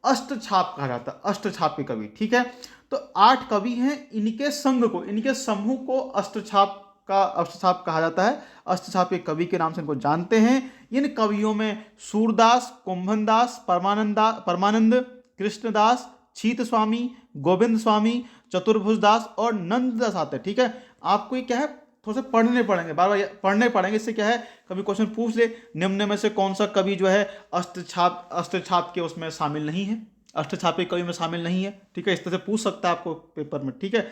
अष्टछाप कहा जाता है, अष्टछाप के कवि। ठीक है, तो 8 कवि हैं, इनके संघ को, इनके समूह को अष्टछाप कहा जाता है। अष्टछाप के कवि के नाम से इनको जानते हैं। इन कवियों में सूरदास, कुंभनदास, परमानंद, कृष्णदास, छीत स्वामी, गोविंद स्वामी, चतुर्भुजदास और नंददास आते हैं। ठीक है, आपको ये क्या है, थोड़ा सा पढ़ने पड़ेंगे, बार बार पढ़ने पड़ेंगे। इससे क्या है, कभी क्वेश्चन पूछ ले, निम्न में से कौन सा कवि जो है अष्टछाप के उसमें शामिल नहीं है, अष्टछाप के कवि में शामिल नहीं है। ठीक है, इस तरह से पूछ सकता है आपको पेपर में। ठीक है,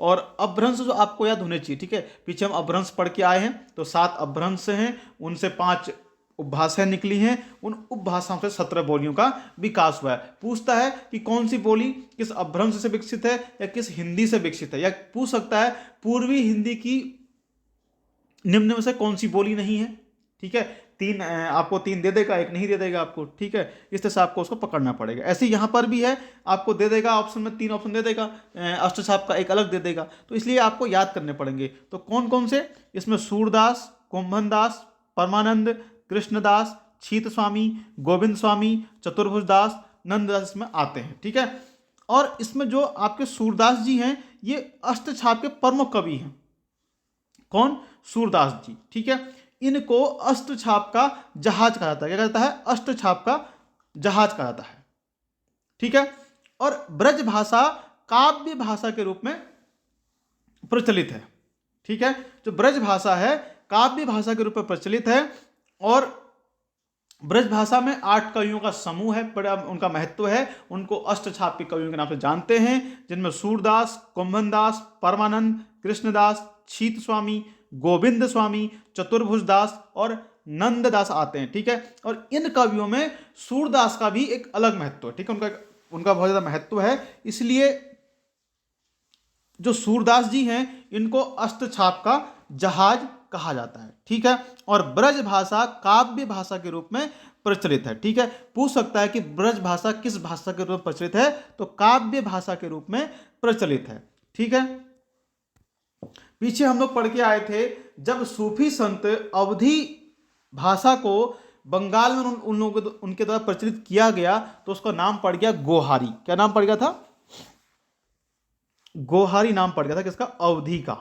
और अपभ्रंश जो आपको याद होने चाहिए। ठीक है, पीछे हम अपभ्रंश पढ़ के आए हैं, तो 7 अपभ्रंश हैं, उनसे 5 उपभाषाएं निकली हैं। उन उपभाषाओं से 17 बोलियों का विकास हुआ है। पूछता है कि कौन सी बोली किस अपभ्रंश से विकसित है या किस हिंदी से विकसित है, या पूछ सकता है पूर्वी हिंदी की निम्न में से कौन सी बोली नहीं है। ठीक है, 3 आपको 3 दे देगा, 1 नहीं दे देगा आपको। ठीक है, इस तरह से आपको उसको पकड़ना पड़ेगा। ऐसे यहाँ पर भी है, आपको दे देगा ऑप्शन में 3 ऑप्शन दे देगा, अष्टछाप का 1 अलग दे देगा, तो इसलिए आपको याद करने पड़ेंगे। तो कौन कौन से, इसमें सूरदास, कुंभनदास, परमानंद, कृष्णदास, छीत स्वामी, गोविंद स्वामी, चतुर्भुजदास, नंददास इसमें आते हैं। ठीक है, और इसमें जो आपके सूरदास जी हैं, ये अष्टछाप के प्रमुख कवि हैं। कौन? सूरदास जी। ठीक है, इनको अष्टछाप का जहाज कहा जाता है। क्या कहता है? अष्टछाप का जहाज कहा जाता है। ठीक है, और ब्रज भाषा काव्य भाषा के रूप में प्रचलित है। ठीक है, जो ब्रज भाषा है काव्य भाषा के रूप में प्रचलित है, और ब्रज भाषा में 8 कवियों का समूह है, बड़ा उनका महत्व है। उनको अष्टछाप के कवियों के नाम से जानते हैं, जिनमें सूरदास, कुंभनदास, परमानंद, कृष्णदास, छीत स्वामी, गोविंद स्वामी, चतुर्भुजदास और नंददास आते हैं। ठीक है, और इन कवियों में सूरदास का भी एक अलग महत्व है। ठीक है, उनका बहुत ज्यादा महत्व है, इसलिए जो सूरदास जी हैं इनको अष्टछाप का जहाज कहा जाता है। ठीक है, और ब्रज भाषा काव्य भाषा के रूप में प्रचलित है। ठीक है, पूछ सकता है कि ब्रज भाषा किस भाषा के रूप में प्रचलित है, तो काव्य भाषा के रूप में प्रचलित है। ठीक है, पीछे हम लोग पढ़ के आए थे, जब सूफी संत अवधी भाषा को बंगाल में उन लोगों उनके द्वारा प्रचलित किया गया, तो उसका नाम पड़ गया गोहारी। क्या नाम पड़ गया था? गोहारी नाम पड़ गया था किसका? अवधी का।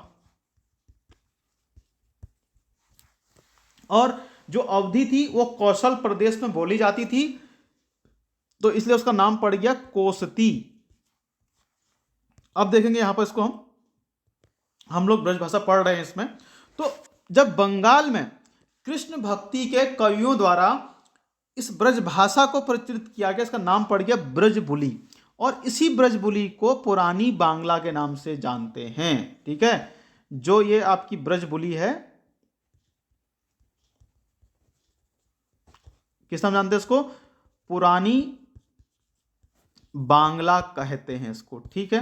और जो अवधी थी वो कौशल प्रदेश में बोली जाती थी, तो इसलिए उसका नाम पड़ गया कोसती। अब देखेंगे यहां पर इसको हम लोग ब्रज भाषा पढ़ रहे हैं इसमें। तो जब बंगाल में कृष्ण भक्ति के कवियों द्वारा इस ब्रज भाषा को प्रचलित किया गया, इसका नाम पड़ गया ब्रजबुली, और इसी ब्रजबुली को पुरानी बांग्ला के नाम से जानते हैं। ठीक है, जो ये आपकी ब्रजबुली है, किस नाम जानते हैं इसको? पुरानी बांग्ला कहते हैं इसको। ठीक है,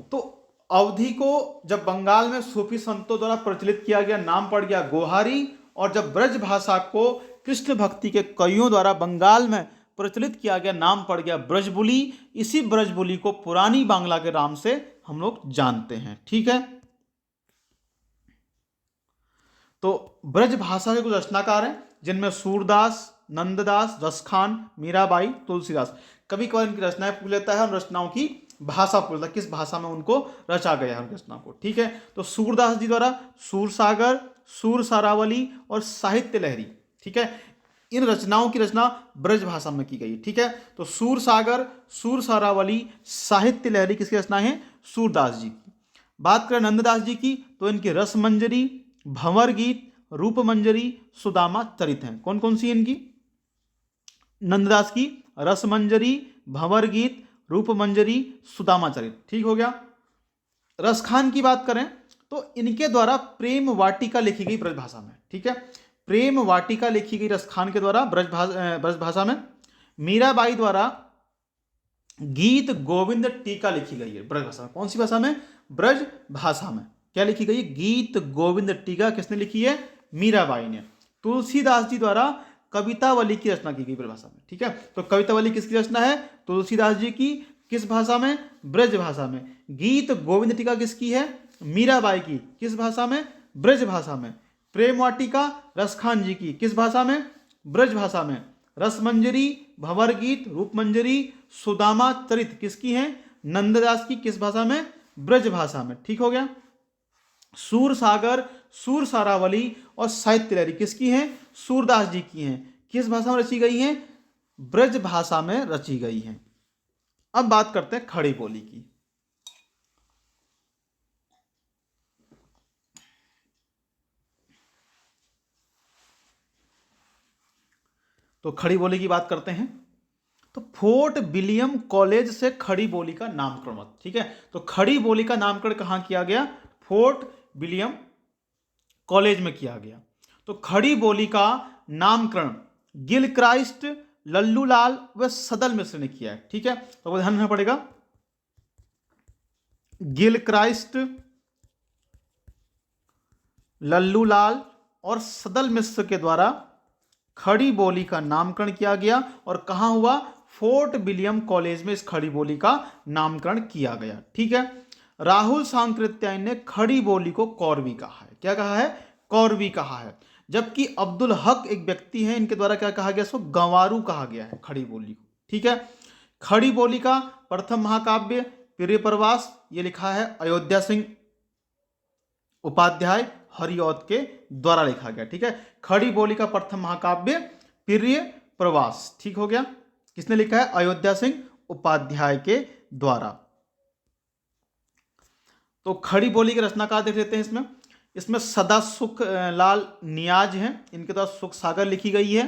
तो अवधी को जब बंगाल में सूफी संतों द्वारा प्रचलित किया गया, नाम पड़ गया गोहारी, और जब ब्रज भाषा को कृष्ण भक्ति के कवियों द्वारा बंगाल में प्रचलित किया गया, नाम पड़ गया ब्रजबुली। इसी ब्रजबुली को पुरानी बांग्ला के नाम से हम लोग जानते हैं। ठीक है, तो ब्रज भाषा के कुछ रचनाकार हैं, जिनमें सूरदास, नंददास, रसखान, मीराबाई, तुलसीदास। कभी कभार इनकी रचनाएं पूछ लेता है और रचनाओं की भाषा पूछता है, किस भाषा में उनको रचा गया है रचना को। ठीक है, तो सूरदास जी द्वारा सूरसागर, सूर सारावली और साहित्य लहरी, ठीक है, इन रचनाओं की रचना ब्रज भाषा में की गई। ठीक है, तो सूर सागर, सूर सारावली, साहित्य लहरी किसकी रचना है? सूरदास जी की। बात करें नंददास जी की, तो इनकी रसमंजरी, भंवर गीत, रूपमंजरी, सुदामा चरित हैं। कौन कौन सी इनकी? नंददास की रसमंजरी, भंवर गीत, रूपमंजरी, सुदामा चरित। ठीक हो गया। रसखान की बात करें तो इनके द्वारा प्रेम वाटिका लिखी गई ब्रज भाषा में। ठीक है, प्रेम वाटिका लिखी गई रसखान के द्वारा ब्रज भाषा में। मीराबाई द्वारा गीत गोविंद टीका लिखी गई है ब्रज भाषा में। कौन सी भाषा में? ब्रज भाषा में। क्या लिखी गई? गीत गोविंद टीका किसने लिखी है? मीराबाई ने। तुलसीदास जी द्वारा कवितावली की रचना की गई ब्रज भाषा में। ठीक है, तो कवितावली किसकी रचना है? तुलसीदास जी की। किस भाषा में? ब्रज भाषा में। गीत गोविंद टीका किसकी है? मीराबाई की। किस भाषा में? ब्रज भाषा में। प्रेम वाटिका रसखान जी की किस भाषा में? ब्रज भाषा में। रसमंजरी, भंवर गीत, रूपमंजरी, सुदामा चरित किसकी है? नंददास की। किस भाषा में? ब्रज भाषा में। ठीक हो गया। सूर सागर, सूर सारावली और साहित्य लहरी किसकी हैं? सूरदास जी की हैं। किस भाषा में रची गई हैं? ब्रज भाषा में रची गई हैं। अब बात करते हैं खड़ी बोली की। तो खड़ी बोली की बात करते हैं। तो फोर्ट विलियम कॉलेज से खड़ी बोली का नामकरण हुआ। ठीक है, तो खड़ी बोली का नामकरण कहां किया गया? फोर्ट विलियम कॉलेज में किया गया। तो खड़ी बोली का नामकरण गिलक्राइस्ट, लल्लूलाल व सदल मिश्र ने किया है। ठीक है, तो ध्यान रखना पड़ेगा। गिलक्राइस्ट, लल्लूलाल और सदल मिश्र के द्वारा खड़ी बोली का नामकरण किया गया। और कहां हुआ? फोर्ट विलियम कॉलेज में इस खड़ी बोली का नामकरण किया गया। ठीक है। राहुल सांकृत्यायन ने खड़ी बोली को कौरवी कहा है। क्या कहा है? कौरवी कहा है। जबकि अब्दुल हक एक व्यक्ति है, इनके द्वारा क्या कहा गया? इसको गंवारू कहा गया है खड़ी बोली को। ठीक है। खड़ी बोली का प्रथम महाकाव्य प्रिय प्रवास, ये लिखा है अयोध्या सिंह उपाध्याय हरिऔध के द्वारा लिखा गया। ठीक है, खड़ी बोली का प्रथम महाकाव्य प्रिय प्रवास। ठीक हो गया। किसने लिखा है? अयोध्या सिंह उपाध्याय के द्वारा। तो खड़ी बोली के रचनाकार देख लेते हैं। इसमें सदा सुख लाल नियाज हैं, इनके द्वारा सुख सागर लिखी गई है।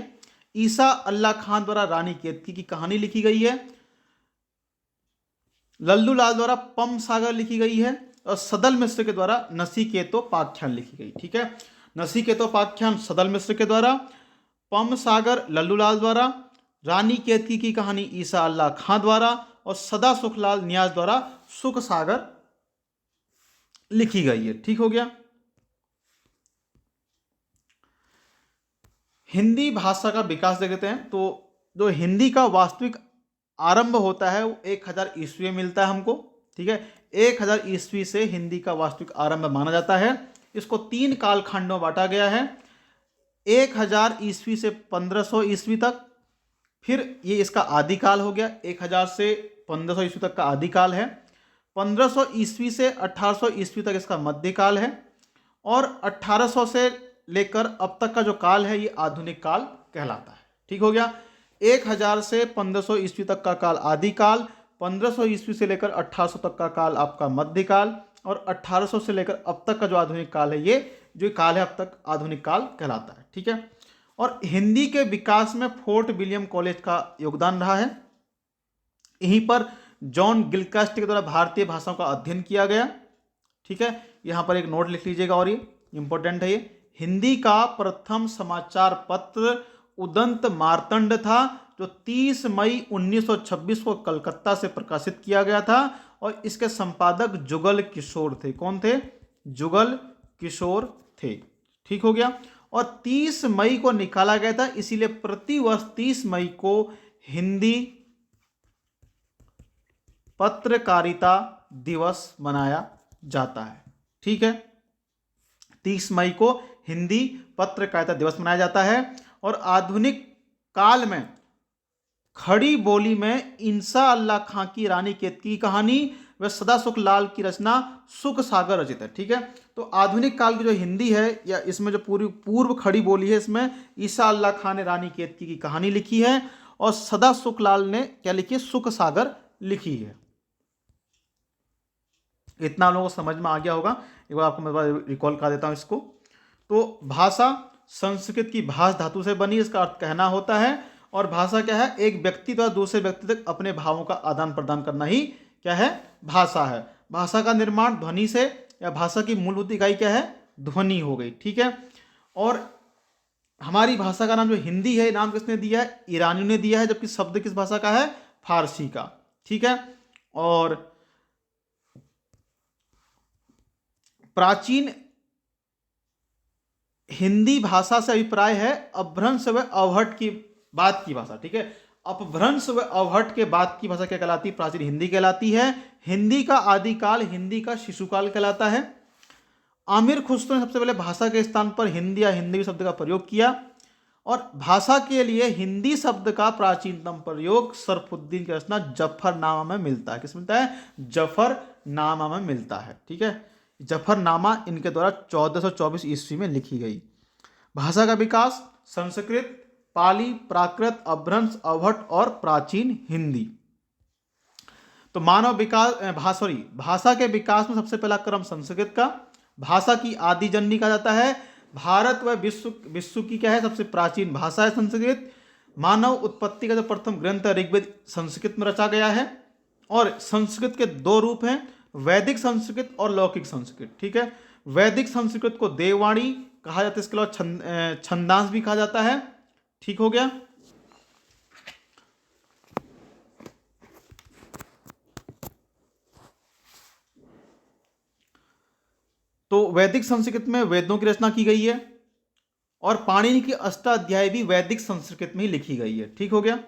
ईसा अल्लाह खान द्वारा रानी केतकी की कहानी लिखी गई है। लल्लू लाल द्वारा पम सागर लिखी गई है। और सदल मिश्र के द्वारा नसीकेतोपाख्यान लिखी गई। ठीक है, नसीकेतोपाख्यान सदल मिश्र के द्वारा, पम सागर लल्लू लाल द्वारा, रानी केतकी की कहानी ईसा अल्लाह खां द्वारा और सदा सुखलाल नियाज द्वारा सुख सागर लिखी गई है। ठीक हो गया। हिंदी भाषा का विकास देख लेते हैं। तो जो हिंदी का वास्तविक आरंभ होता है वो 1000 ईस्वी में मिलता है हमको। ठीक है, 1000 ईस्वी से हिंदी का वास्तविक आरंभ माना जाता है। इसको 3 कालखंडों में बांटा गया है। 1000 ईस्वी से 1500 ईस्वी तक, फिर ये इसका आदिकाल हो गया। 1000 से 1500 ईस्वी तक का आदिकाल है। 1500 ईस्वी से 1800 ईस्वी तक इसका मध्यकाल है। और 1800 से लेकर अब तक का जो काल है ये आधुनिक काल कहलाता है। ठीक हो गया। 1000 से 1500 ईस्वी तक का काल आदिकाल, 1500 ईस्वी से लेकर 1800 तक का काल आपका मध्यकाल, और 1800 से लेकर अब तक का जो आधुनिक काल है ये जो काल है अब तक आधुनिक काल कहलाता है। ठीक है। और हिंदी के विकास में फोर्ट विलियम कॉलेज का योगदान रहा है। यहीं पर जॉन गिलक्राइस्ट के द्वारा भारतीय भाषाओं का अध्ययन किया गया। ठीक है, यहां पर एक नोट लिख लीजिएगा और ये इंपॉर्टेंट है। ये हिंदी का प्रथम समाचार पत्र उदंत मार्तंड था, जो 30 मई 1926 को कलकत्ता से प्रकाशित किया गया था। और इसके संपादक जुगल किशोर थे। कौन थे? जुगल किशोर थे। ठीक हो गया। और 30 मई को निकाला गया था, इसीलिए प्रतिवर्ष 30 मई को हिंदी पत्रकारिता दिवस मनाया जाता है। ठीक है, 30 मई को हिंदी पत्रकारिता दिवस मनाया जाता है। और आधुनिक काल में खड़ी बोली में इंसा अल्लाह खां की रानी केतकी की कहानी व सदा सुख लाल की रचना सुख सागर रचित है। ठीक है, तो आधुनिक काल की जो हिंदी है या इसमें जो पूरी पूर्व खड़ी बोली है, इसमें ईसा अल्लाह खां ने रानी केतकी की कहानी लिखी है और सदा सुख लाल ने क्या लिखी है? सुख सागर लिखी है। इतना लोगों को समझ में आ गया होगा। एक बार आपको मैं रिकॉल कर देता हूं इसको। तो भाषा संस्कृत की भाष धातु से बनी, इसका अर्थ कहना होता है। और भाषा क्या है? एक व्यक्ति द्वारा दूसरे व्यक्ति तक अपने भावों का आदान प्रदान करना ही क्या है? भाषा है। भाषा का निर्माण ध्वनि से, या भाषा की मूलभूत इकाई क्या है? ध्वनि हो गई। ठीक है। और हमारी भाषा का नाम जो हिंदी है, नाम किसने दिया है? ईरानियों ने दिया है, जबकि शब्द किस भाषा का है? फारसी का। ठीक है। और प्राचीन हिंदी भाषा से अभिप्राय है अपभ्रंश व अवहट की बाद की भाषा। ठीक है, अपभ्रंश व अवहट के बाद की भाषा क्या कहलाती है? प्राचीन हिंदी कहलाती है। हिंदी का आदिकाल हिंदी का शिशुकाल कहलाता है। आमिर खुसरो ने सबसे पहले भाषा के स्थान पर हिंदी या हिंदी शब्द का प्रयोग किया, और भाषा के लिए हिंदी शब्द का प्राचीनतम प्रयोग सरफुद्दीन की रचना जफरनामा में मिलता है। किस मिलता है? जफरनामा में मिलता है। ठीक है, जफरनामा इनके द्वारा 1424 ईस्वी में लिखी गई। भाषा का विकास संस्कृत, पाली, प्राकृत, अपभ्रंश, अवहट और प्राचीन हिंदी। तो मानव विकास भाषा के विकास में सबसे पहला क्रम संस्कृत का। भाषा की आदि जननी कहा जाता है। भारत व विश्व की क्या है? सबसे प्राचीन भाषा है संस्कृत। मानव उत्पत्ति का जो प्रथम ग्रंथ है ऋग्वेद संस्कृत में रचा गया है। और संस्कृत के दो रूप हैं, वैदिक संस्कृत और लौकिक संस्कृत। ठीक है, वैदिक संस्कृत को देववाणी कहा जाता है, इसके अलावा छंदांश भी कहा जाता है। ठीक हो गया। तो वैदिक संस्कृत में वेदों की रचना की गई है, और पाणिनि की अष्टाध्यायी भी वैदिक संस्कृत में ही लिखी गई है। ठीक हो गया।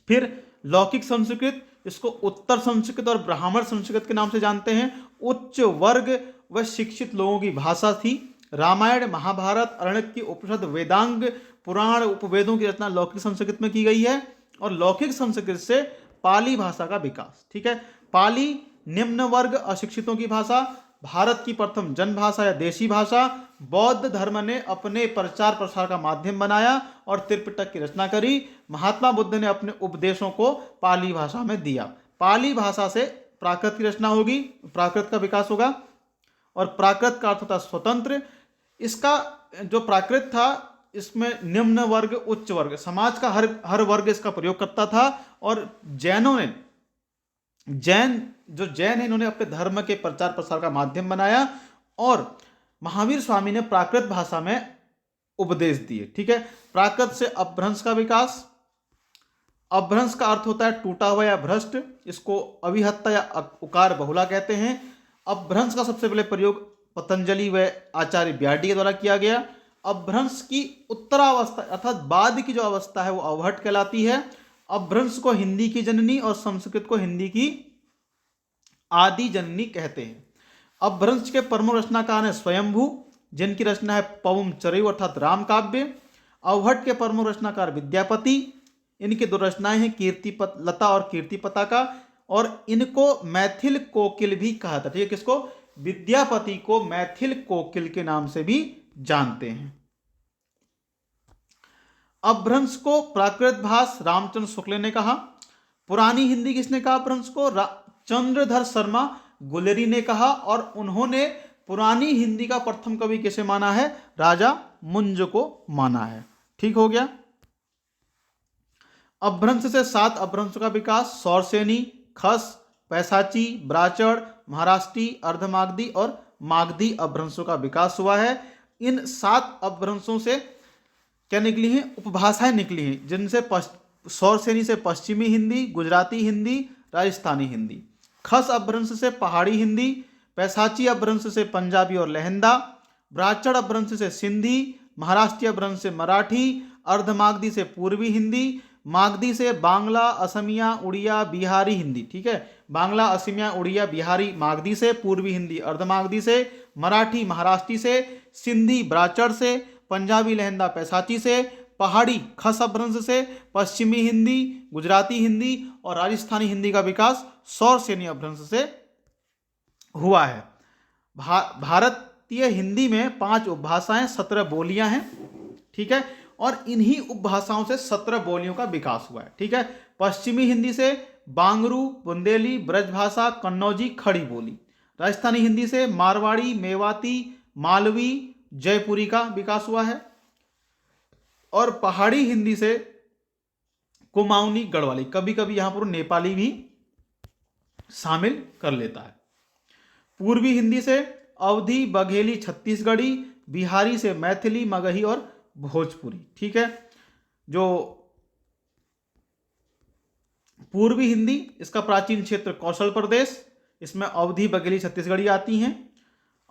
फिर लौकिक संस्कृत, इसको उत्तर संस्कृत और ब्राह्मण संस्कृत के नाम से जानते हैं। उच्च वर्ग व शिक्षित लोगों की भाषा थी। रामायण, महाभारत, अरण्यक, उपनिषद, वेदांग, पुराण, उपवेदों की रचना लौकिक संस्कृत में की गई है। और लौकिक संस्कृत से पाली भाषा का विकास। ठीक है, पाली निम्न वर्ग अशिक्षितों की भाषा, भारत की प्रथम जनभाषा या देशी भाषा। बौद्ध धर्म ने अपने प्रचार प्रसार का माध्यम बनाया और त्रिपिटक की रचना करी। महात्मा बुद्ध ने अपने उपदेशों को पाली भाषा में दिया। पाली भाषा से प्राकृत की रचना होगी, प्राकृत का विकास होगा। और प्राकृत का अर्थ होता है स्वतंत्र। इसका जो प्राकृत था, इसमें निम्न वर्ग, उच्च वर्ग, समाज का हर वर्ग इसका प्रयोग करता था। और जैन है, इन्होंने अपने धर्म के प्रचार प्रसार का माध्यम बनाया। और महावीर स्वामी ने प्राकृत भाषा में उपदेश दिए। ठीक है, प्राकृत से अपभ्रंश का विकास। अपभ्रंश का अर्थ होता है टूटा हुआ या भ्रष्ट, इसको अविहत्ता या उकार बहुला कहते हैं। अपभ्रंश का सबसे पहले प्रयोग पतंजलि व आचार्य ब्याडी के द्वारा किया गया। अपभ्रंश की उत्तरावस्था अर्थात बाद की जो अवस्था है वो अवहट कहलाती है। अपभ्रंश को हिंदी की जननी और संस्कृत को हिंदी की आदि जननी कहते हैं। अपभ्रंश के प्रमुख रचनाकार हैं स्वयंभू, जिनकी रचना है पवम चरयु अर्थात राम काव्य। अवहट के प्रमुख रचनाकार विद्यापति, इनकी दो रचनाएं हैं कीर्तिलता और कीर्तिपताका। और इनको मैथिल कोकिल भी कहा था। ठीक है, किसको? विद्यापति को मैथिल कोकिल के नाम से भी जानते हैं। अपभ्रंश को प्राकृत भाष रामचंद्र शुक्ल ने कहा। पुरानी हिंदी किसने कहा अपभ्रंश को? चंद्रधर शर्मा गुलेरी ने कहा। और उन्होंने पुरानी हिंदी का प्रथम कवि किसे माना है? राजा मुंज को माना है। ठीक हो गया। अपभ्रंश से 7 अपभ्रंशों का विकास सौरसेनी, खस, पैसाची, ब्राचड़, महाराष्ट्री, अर्धमागधी और मागधी अपभ्रंशों का विकास हुआ है। इन 7 अपभ्रंशों से क्या निकली हैं? उपभाषाएं निकली हैं, जिनसे सौरसेनी से पश्चिमी हिंदी, गुजराती हिंदी, राजस्थानी हिंदी। खस अपभ्रंश से पहाड़ी हिंदी, पैसाची अपभ्रंश से पंजाबी और लहंदा, ब्राचड़ अपभ्रंश से सिंधी, महाराष्ट्रीय अपभ्रंश से मराठी, अर्धमागधी से पूर्वी हिंदी, मागधी से बांग्ला, असमिया, उड़िया, बिहारी हिंदी। ठीक है, बांग्ला, असमिया, उड़िया, बिहारी मागधी से, पूर्वी हिंदी अर्धमागधी से, मराठी महाराष्ट्री से, सिंधी ब्राचड़ से, पंजाबी लहंदा पैसाची से, पहाड़ी खस अपभ्रंश से, पश्चिमी हिंदी, गुजराती हिंदी और राजस्थानी हिंदी का विकास सौरसेनी अपभ्रंश से हुआ है। भारतीय हिंदी में 5 उपभाषाएं, 17 बोलियां हैं। ठीक है, और इन्हीं उपभाषाओं से 17 बोलियों का विकास हुआ है। ठीक है, पश्चिमी हिंदी से बांगरू, बुंदेली, ब्रजभाषा, कन्नौजी, खड़ी बोली। राजस्थानी हिंदी से मारवाड़ी, मेवाती, मालवी, जयपुरी का विकास हुआ है। और पहाड़ी हिंदी से कुमाऊनी, गढ़वाली, कभी कभी यहां पर नेपाली भी शामिल कर लेता है। पूर्वी हिंदी से अवधी, बघेली, छत्तीसगढ़ी, बिहारी से मैथिली, मगही और भोजपुरी। ठीक है, जो पूर्वी हिंदी, इसका प्राचीन क्षेत्र कौशल प्रदेश, इसमें अवधी, बघेली, छत्तीसगढ़ी आती हैं।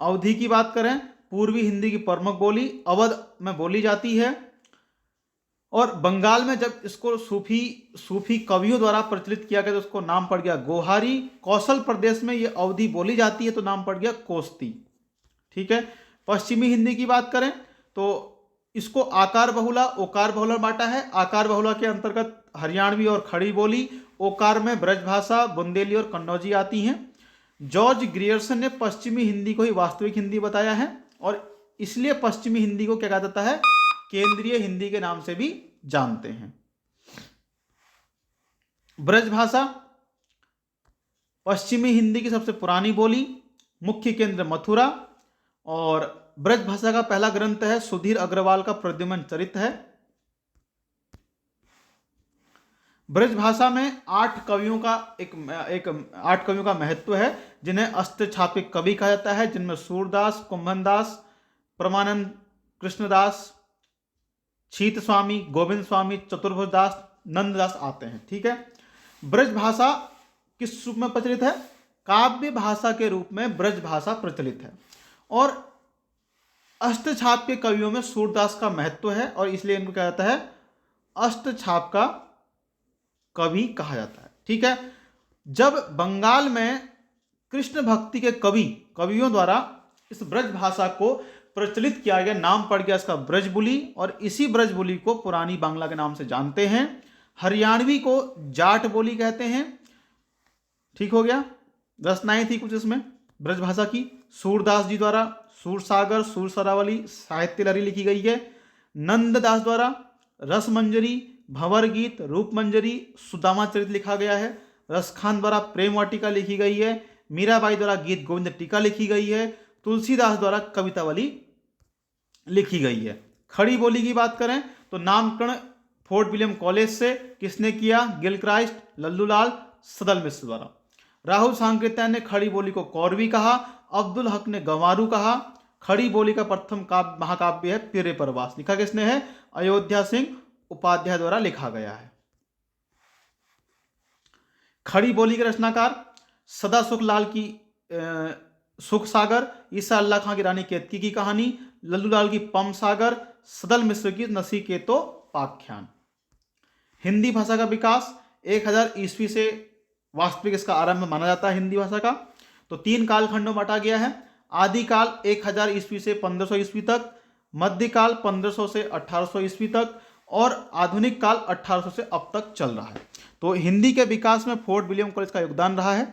अवधी की बात करें, पूर्वी हिंदी की प्रमुख बोली अवध में बोली जाती है। और बंगाल में जब इसको सूफी कवियों द्वारा प्रचलित किया गया तो उसको नाम पड़ गया गोहारी। कौशल प्रदेश में ये अवधि बोली जाती है तो नाम पड़ गया कोस्ती। ठीक है। पश्चिमी हिंदी की बात करें तो इसको आकार बहुला ओकार बहुला बांटा है। आकार बहुला के अंतर्गत हरियाणवी और खड़ी बोली, ओकार में ब्रजभाषा, बुंदेली और कन्नौजी आती हैं। जॉर्ज ग्रियर्सन ने पश्चिमी हिंदी को ही वास्तविक हिंदी बताया है और इसलिए पश्चिमी हिंदी को क्या कहा जाता है, केंद्रीय हिंदी के नाम से भी जानते हैं। ब्रजभाषा पश्चिमी हिंदी की सबसे पुरानी बोली, मुख्य केंद्र मथुरा, और ब्रजभाषा का पहला ग्रंथ है सुधीर अग्रवाल का प्रद्युम्न चरित है। ब्रजभाषा में 8 कवियों का महत्व है जिन्हें अष्टछाप के कवि कहा जाता है, जिनमें सूरदास, कुंभनदास, परमानंद, कृष्णदास, शीत स्वामी, गोविंद स्वामी, चतुर्भुज दास, नंददास आते हैं। ठीक है। ब्रजभाषा किस रूप में प्रचलित है, काव्य भाषा के रूप में ब्रजभाषा प्रचलित है और अष्टछाप के कवियों में सूरदास का महत्व है और इसलिए इनको क्या जाता है, अष्टछाप का कवि कहा जाता है। ठीक है। जब बंगाल में कृष्ण भक्ति के कवियों द्वारा इस ब्रजभाषा को प्रचलित किया गया, नाम पड़ गया इसका ब्रजबुली और इसी ब्रजबुली को पुरानी बांग्ला के नाम से जानते हैं। हरियाणवी को जाट बोली कहते हैं। ठीक हो गया। रचनाएं थी कुछ इसमें ब्रजभाषा की। सूरदास जी द्वारा सूरसागर, सूरसरावली, साहित्य लहरी लिखी गई है। नंददास द्वारा रसमंजरी, भंवर गीत, रूपमंजरी, सुदामा चरित लिखा गया है। रसखान द्वारा प्रेम वाटिका लिखी गई है। मीराबाई द्वारा गीत गोविंद टीका लिखी गई है। तुलसीदास द्वारा कवितावली लिखी गई है। खड़ी बोली की बात करें तो नामकरण फोर्ट विलियम कॉलेज से किसने किया, गिलक्राइस्ट, लल्लूलाल, सदल मिश्र द्वारा। राहुल सांकृत्यायन ने खड़ी बोली को कौरवी कहा। अब्दुल हक ने गंवारू कहा। खड़ी बोली का प्रथम महाकाव्य है पिरे परवास, लिखा किसने है, अयोध्या सिंह उपाध्याय द्वारा लिखा गया है। खड़ी बोली के रचनाकार सदा सुखलाल की सुख सागर, ईसा अल्लाह खां की रानी केतकी की कहानी, लल्लूलाल की पम सागर, सदल मिश्र की नसीकेतो पाख्यान। हिंदी भाषा का विकास 1000 ईस्वी से वास्तविक इसका आरंभ माना जाता है हिंदी भाषा का। तो 3 कालखंडों में बांटा गया है। आदिकाल 1000 ईस्वी से 1500 ईस्वी तक, मध्यकाल 1500 से 1800 ईस्वी तक और आधुनिक काल 1800 से अब तक चल रहा है। तो हिंदी के विकास में फोर्ट विलियम कॉलेज का योगदान रहा है।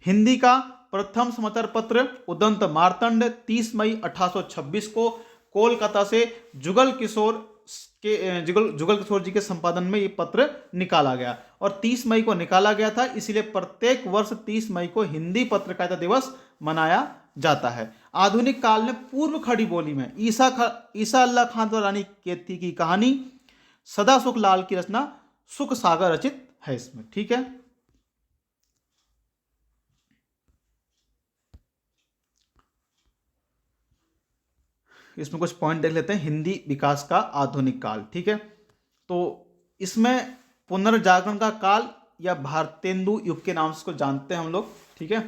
हिंदी का प्रथम समाचार पत्र उदंत मार्तंड 30 मई 1826 को कोलकाता से जुगल किशोर जी के संपादन में ये पत्र निकाला गया और 30 मई को निकाला गया था, इसलिए प्रत्येक वर्ष 30 मई को हिंदी पत्रकारिता दिवस मनाया जाता है। आधुनिक काल में पूर्व खड़ी बोली में ईसा अल्लाह खान द्वारा रानी केतकी की कहानी, सदा सुख लाल की रचना सुख सागर रचित है इसमें। ठीक है। इसमें कुछ पॉइंट देख लेते हैं। हिंदी विकास का आधुनिक काल। ठीक है। तो इसमें पुनर्जागरण का काल या भारतेंदु युग के नाम से इसको जानते हैं हम लोग। ठीक है।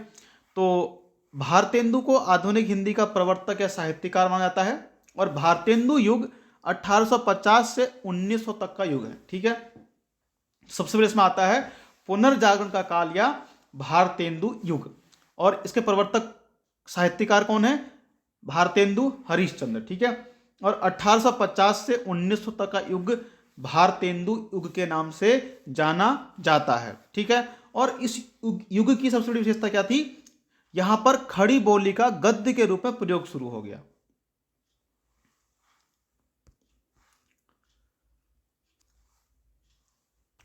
तो भारतेंदु को आधुनिक हिंदी का प्रवर्तक या साहित्यकार माना जाता है और भारतेंदु युग 1850 से 1900 तक का युग है। ठीक है। सबसे पहले इसमें आता है पुनर्जागरण का काल या भारतेंदु युग और इसके प्रवर्तक साहित्यकार कौन है, भारतेंदु हरिश्चंद्र। ठीक है। और 1850 से 1900 तक का युग भारतेंदु युग के नाम से जाना जाता है। ठीक है। और इस युग की सबसे बड़ी विशेषता क्या थी, यहां पर खड़ी बोली का गद्य के रूप में प्रयोग शुरू हो गया।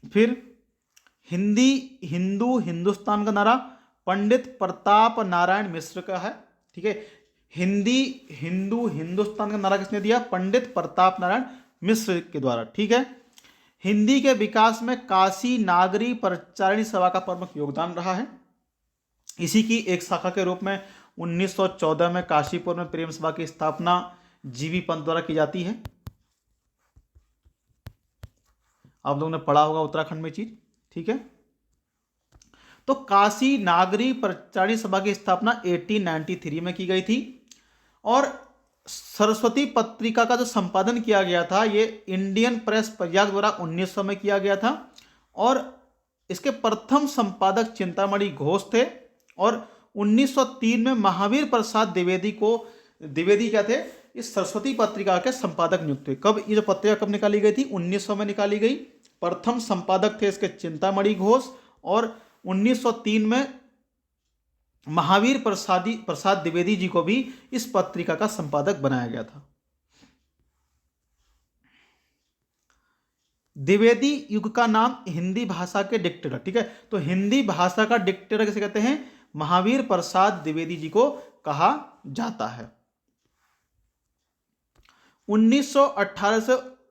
फिर हिंदुस्तान का नारा पंडित प्रताप नारायण मिश्र का है। ठीक है। हिंदुस्तान का नारा किसने दिया, पंडित प्रताप नारायण मिश्र के द्वारा। ठीक है। हिंदी के विकास में काशी नागरी प्रचारिणी सभा का प्रमुख योगदान रहा है। इसी की एक शाखा के रूप में 1914 में काशीपुर में प्रेम सभा की स्थापना जीवी पंत द्वारा की जाती है। आप लोगों ने पढ़ा होगा उत्तराखंड में चीज। ठीक है। तो काशी नागरी प्रचारिणी सभा की स्थापना 1893 में की गई थी और सरस्वती पत्रिका का जो संपादन किया गया था ये इंडियन प्रेस प्रयाग द्वारा 1900 में किया गया था और इसके प्रथम संपादक चिंतामणि घोष थे और 1903 में महावीर प्रसाद द्विवेदी क्या थे, इस सरस्वती पत्रिका के संपादक नियुक्त हुए। कब ये जो पत्रिका कब निकाली गई थी? 1900 में निकाली गई। प्रथम संपादक थे इसके चिंतामणि घोष और 1903 में महावीर प्रसाद द्विवेदी जी को भी इस पत्रिका का संपादक बनाया गया था। द्विवेदी युग का नाम हिंदी भाषा के डिक्टेटर, ठीक है, तो हिंदी भाषा का डिक्टेटर किसे कहते हैं? महावीर प्रसाद द्विवेदी जी को कहा जाता है। 1918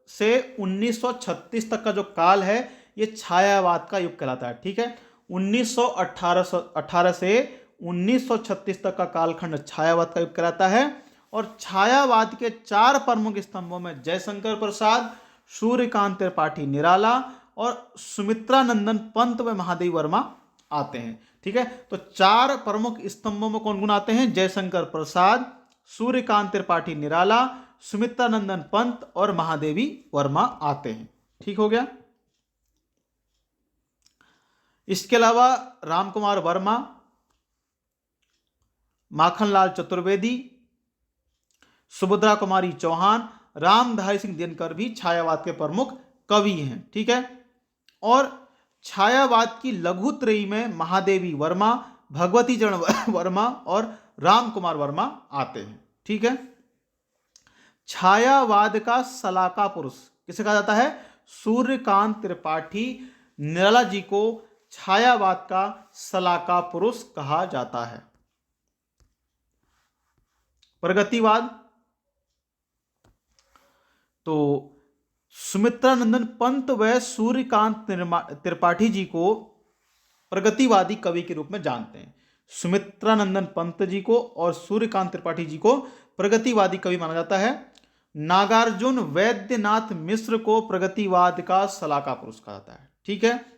से 1936 तक का जो काल है ये छायावाद का युग कहलाता है, ठीक है। 1918 से 1936 तक का कालखंड छायावाद का युग कहलाता है और छायावाद के 4 प्रमुख स्तंभों में जयशंकर प्रसाद, सूर्यकांत त्रिपाठी निराला और सुमित्रानंदन पंत व महादेव वर्मा आते हैं, ठीक है। तो 4 प्रमुख स्तंभों में कौन कौन आते हैं? जयशंकर प्रसाद, सूर्यकांत त्रिपाठी निराला, सुमित्रानंदन पंत और महादेवी वर्मा आते हैं, ठीक हो गया। इसके अलावा रामकुमार वर्मा, माखनलाल चतुर्वेदी, सुभद्रा कुमारी चौहान, रामधारी सिंह दिनकर भी छायावाद के प्रमुख कवि हैं, ठीक है। और छायावाद की लघुत्रयी में महादेवी वर्मा, भगवती चरण वर्मा और रामकुमार वर्मा आते हैं, ठीक है। छायावाद का सलाका पुरुष किसे कहा जाता है? सूर्यकांत त्रिपाठी निराला जी को छायावाद का सलाका पुरुष कहा जाता है। प्रगतिवाद, तो सुमित्रानंदन पंत व सूर्यकांत त्रिपाठी जी को प्रगतिवादी कवि के रूप में जानते हैं। सुमित्रानंदन पंत जी को और सूर्यकांत त्रिपाठी जी को प्रगतिवादी कवि माना जाता है। नागार्जुन वैद्यनाथ मिश्र को प्रगतिवाद का सलाका पुरुष कहा जाता है, ठीक है।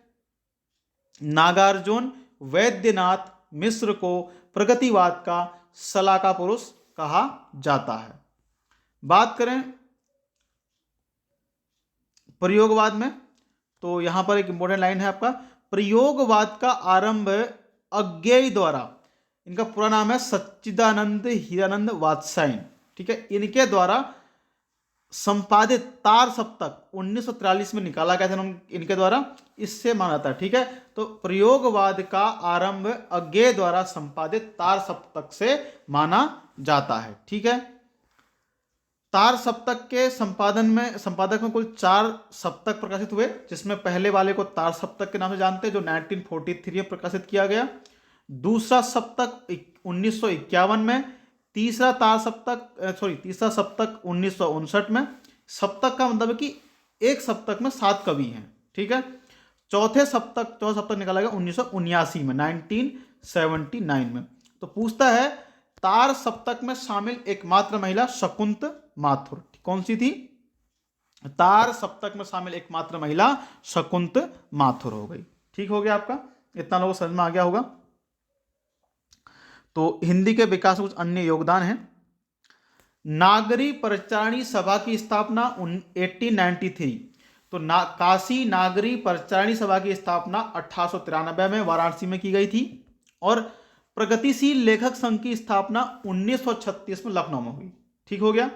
नागार्जुन वैद्यनाथ मिश्र को प्रगतिवाद का सलाका पुरुष कहा जाता है। बात करें प्रयोगवाद में, तो यहां पर एक इंपॉर्टेंट लाइन है आपका, प्रयोगवाद का आरंभ अज्ञेय द्वारा, इनका पूरा नाम है सच्चिदानंद हीरानंद वात्स्यायन, ठीक है, इनके द्वारा संपादित तार सप्तक 1943 में निकाला गया था इनके द्वारा, इससे माना जाता है, ठीक है। तो प्रयोगवाद का आरंभ अज्ञेय द्वारा संपादित तार सप्तक से माना जाता है, ठीक है। तार सप्तक के संपादक में कुल 4 सप्तक प्रकाशित हुए, जिसमें पहले वाले को तार सप्तक के नाम से जानते हैं जो 1943 में प्रकाशित किया गया। दूसरा सप्तक 1951 में, तीसरा सप्तक 1959 में। सप्तक का मतलब है कि एक सप्तक में 7 कवि हैं, ठीक है। चौथा सप्तक निकाला गया 1979 में, 1979 में। तो पूछता है तार सप्तक में शामिल एकमात्र महिला शकुंत माथुर कौन सी थी? तार सप्तक में शामिल एकमात्र महिला शकुंत माथुर हो गई, ठीक हो गया आपका, इतना लोगों को समझ में आ गया होगा। तो हिंदी के विकास में कुछ अन्य योगदान है। नागरी परिचारिणी सभा की स्थापना 1893, तो काशी नागरी परिचारिणी सभा की स्थापना 1893 में वाराणसी में की गई थी और प्रगतिशील लेखक संघ की स्थापना 1936 में लखनऊ में हुई, ठीक हो गया।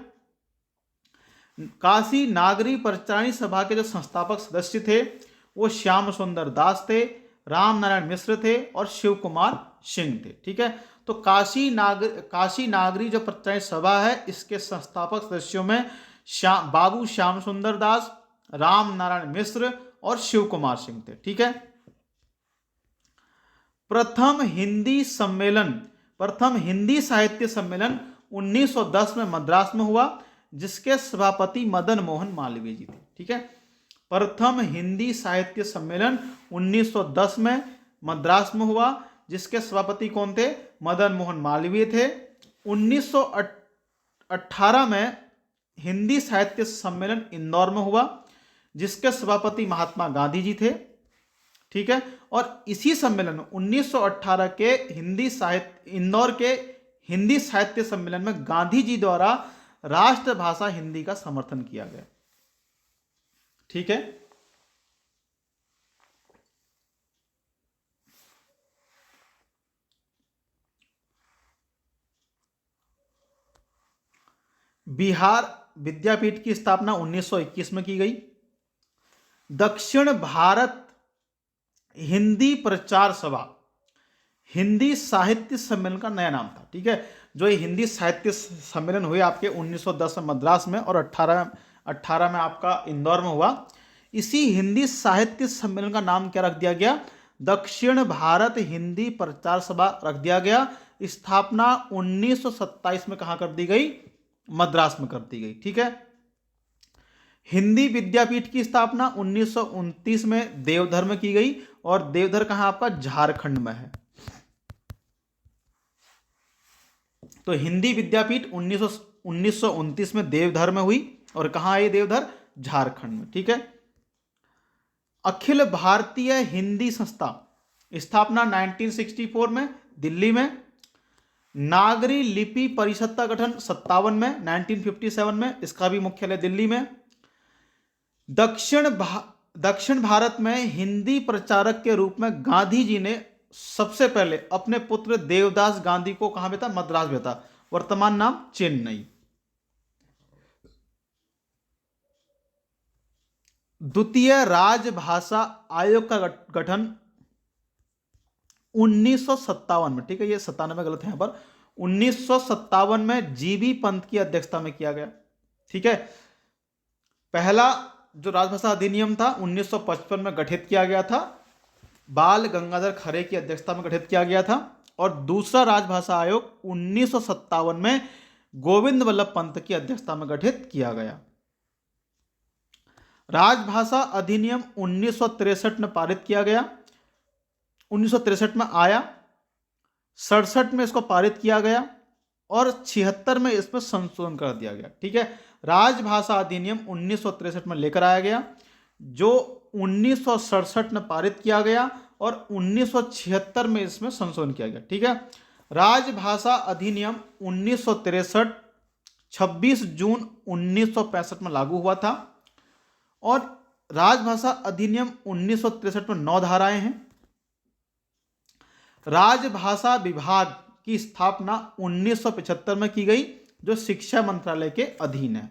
काशी नागरी परिचारिणी सभा के जो संस्थापक सदस्य थे वो श्याम सुंदर दास थे, राम नारायण मिश्र थे और शिव कुमार सिंह थे, ठीक है। तो काशी नागरी जो परिचारिणी सभा है इसके संस्थापक सदस्यों में बाबू श्याम सुंदर दास, राम नारायण मिश्र और शिव कुमार सिंह थे, ठीक है। प्रथम हिंदी साहित्य सम्मेलन 1910 में मद्रास में हुआ, जिसके सभापति मदन मोहन मालवीय जी थे, ठीक है। प्रथम हिंदी साहित्य सम्मेलन 1910 में मद्रास में हुआ, जिसके सभापति कौन थे? मदन मोहन मालवीय थे। 1918 में हिंदी साहित्य सम्मेलन इंदौर में हुआ, जिसके सभापति महात्मा गांधी जी थे, ठीक है। और इसी सम्मेलन में 1918 के इंदौर के हिंदी साहित्य सम्मेलन में गांधी जी द्वारा राष्ट्रभाषा हिंदी का समर्थन किया गया। ठीक है, बिहार विद्यापीठ की स्थापना 1921 में की गई। दक्षिण भारत हिंदी प्रचार सभा हिंदी साहित्य सम्मेलन का नया नाम था। ठीक है, जो ये हिंदी साहित्य सम्मेलन हुए आपके 1910 में मद्रास में और 18 में आपका इंदौर में हुआ। इसी हिंदी साहित्य सम्मेलन का नाम क्या रख दिया गया? दक्षिण भारत हिंदी प्रचार सभा रख दिया गया। स्थापना 1927 में कहां कर दी गई? मद्रास में कर दी गई। ठीक है, हिंदी विद्यापीठ की स्थापना 1929 में देवधर में की गई और देवधर कहां आपका? झारखंड में है। तो हिंदी विद्यापीठ 1929 में देवधर में हुई और कहां है ये देवधर? झारखंड में। ठीक है, अखिल भारतीय हिंदी संस्था स्थापना 1964 में दिल्ली में। नागरी लिपि परिषद का गठन 57 में 1957 में, इसका भी मुख्यालय दिल्ली में। दक्षिण भारत में हिंदी प्रचारक के रूप में गांधी जी ने सबसे पहले अपने पुत्र देवदास गांधी को कहां भेजा? मद्रास भेजा, वर्तमान नाम चेन्नई। द्वितीय राजभाषा आयोग का गठन 1957 में, ठीक है, ये 97 गलत है यहां पर, 1957 में जीबी पंत की अध्यक्षता में किया गया। ठीक है, पहला जो राजभाषा अधिनियम था 1955 में गठित किया गया था, बाल गंगाधर खरे की अध्यक्षता में गठित किया गया था। और दूसरा राजभाषा आयोग 1957 में गोविंद वल्लभ पंत की अध्यक्षता में गठित किया गया। राजभाषा अधिनियम 1963 में पारित किया गया, 1963 में आया, 67 में इसको पारित किया गया और 76 में इसमें संशोधन कर दिया गया। ठीक है, राजभाषा अधिनियम 1963 में लेकर आया गया, जो 1967 में पारित किया गया और 1976 में इसमें संशोधन किया गया। ठीक है, राजभाषा अधिनियम 1963 26 जून 1965 में लागू हुआ था और राजभाषा अधिनियम 1963 में 9 धाराएं हैं। राजभाषा विभाग की स्थापना 1975 में की गई, जो शिक्षा मंत्रालय के अधीन है।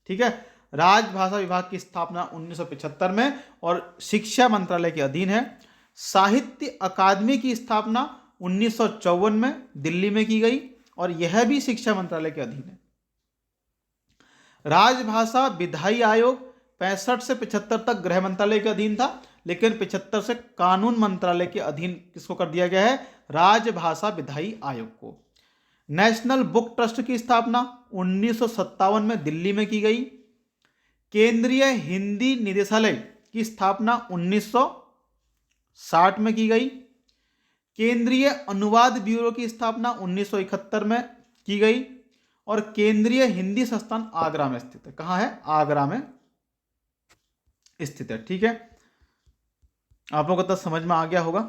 ठीक है, राजभाषा विभाग की स्थापना 1975 में और शिक्षा मंत्रालय के अधीन है। साहित्य अकादमी की स्थापना 1954 में दिल्ली में की गई और यह भी शिक्षा मंत्रालय के अधीन है। राजभाषा विधायी आयोग 65 से 75 तक गृह मंत्रालय के अधीन था, लेकिन 75 से कानून मंत्रालय के अधीन किसको कर दिया गया है? राजभाषा विधायी आयोग को। नेशनल बुक ट्रस्ट की स्थापना 1957 में दिल्ली में की गई। केंद्रीय हिंदी निदेशालय की स्थापना 1960 में की गई। केंद्रीय अनुवाद ब्यूरो की स्थापना 1971 में की गई और केंद्रीय हिंदी संस्थान आगरा में स्थित है। कहां है? आगरा में स्थित है। ठीक है, आप लोगों को तो समझ में आ गया होगा।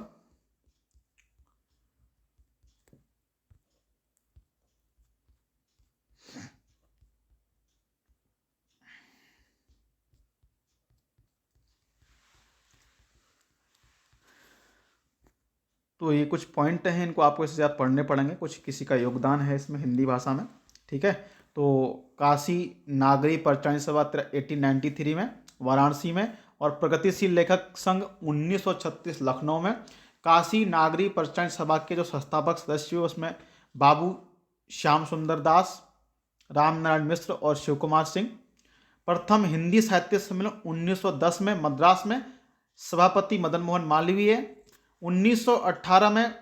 तो ये कुछ पॉइंट हैं, इनको आपको इससे ज़्यादा पढ़ने पड़ेंगे, कुछ किसी का योगदान है इसमें हिंदी भाषा में। ठीक है, तो काशी नागरी परिचालन सभा 1893 में वाराणसी में और प्रगतिशील लेखक संघ 1936 लखनऊ में। काशी नागरी परिचालन सभा के जो संस्थापक सदस्य हुए उसमें बाबू श्याम सुंदर दास, राम नारायण मिश्र और शिव कुमार सिंह। प्रथम हिंदी साहित्य सम्मेलन 1910 में मद्रास में, सभापति मदन मोहन मालवीय। 1918 में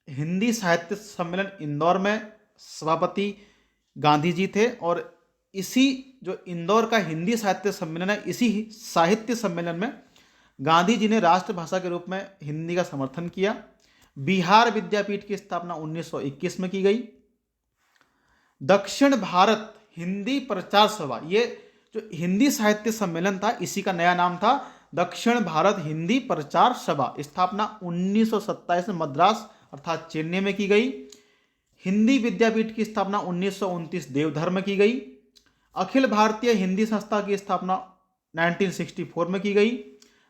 हिंदी साहित्य सम्मेलन इंदौर में, सभापति गांधी जी थे और इसी जो इंदौर का हिंदी साहित्य सम्मेलन है, इसी साहित्य सम्मेलन में गांधी जी ने राष्ट्रभाषा के रूप में हिंदी का समर्थन किया। बिहार विद्यापीठ की स्थापना 1921 में की गई। दक्षिण भारत हिंदी प्रचार सभा, ये जो हिंदी साहित्य सम्मेलन था इसी का नया नाम था दक्षिण भारत हिंदी प्रचार सभा। स्थापना 1927 में मद्रास अर्थात चेन्नई में की गई। हिंदी विद्यापीठ की स्थापना 1929 देवधर में की गई। अखिल भारतीय हिंदी संस्था की स्थापना 1964 में की गई।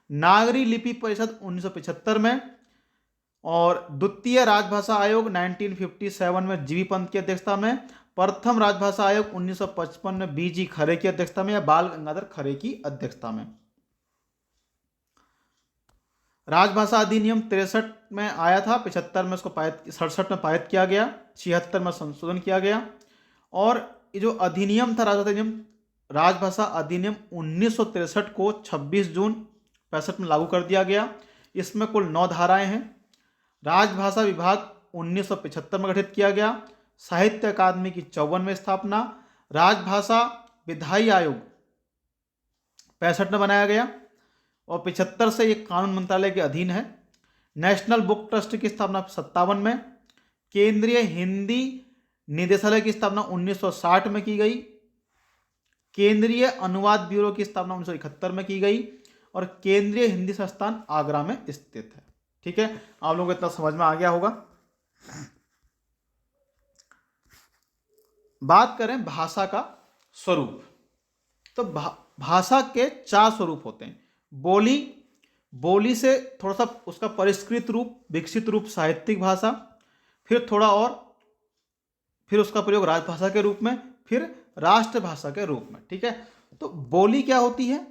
नागरी लिपि परिषद 1975 में। और द्वितीय राजभाषा आयोग 1957 में जीवी पंत की अध्यक्षता में। प्रथम राजभाषा आयोग 1955 में बीजी खरे की अध्यक्षता में या बाल गंगाधर खरे की अध्यक्षता में। राजभाषा अधिनियम 63 में आया था, 75 में उसको 67 में पारित किया गया, 76 में संशोधन किया गया। और ये जो अधिनियम था राजभाषा अधिनियम 1963 को 26 जून 65 में लागू कर दिया गया। इसमें कुल 9 धाराएं हैं। राजभाषा विभाग 1975 में गठित किया गया। साहित्य अकादमी की 54वें स्थापना। राजभाषा विधायी आयोग 65 में बनाया गया और 75 से ये कानून मंत्रालय के अधीन है। नेशनल बुक ट्रस्ट की स्थापना 57 में। केंद्रीय हिंदी निदेशालय की स्थापना 1960 में की गई। केंद्रीय अनुवाद ब्यूरो की स्थापना 1971 में की गई और केंद्रीय हिंदी संस्थान आगरा में स्थित है। ठीक है, आप लोगों को इतना समझ में आ गया होगा। बात करें भाषा का स्वरूप, तो भाषा के 4 स्वरूप होते हैं। बोली से थोड़ा सा उसका परिष्कृत रूप, विकसित रूप साहित्यिक भाषा, फिर थोड़ा और, फिर उसका प्रयोग राजभाषा के रूप में, फिर राष्ट्रभाषा के रूप में। ठीक है, तो बोली क्या होती है?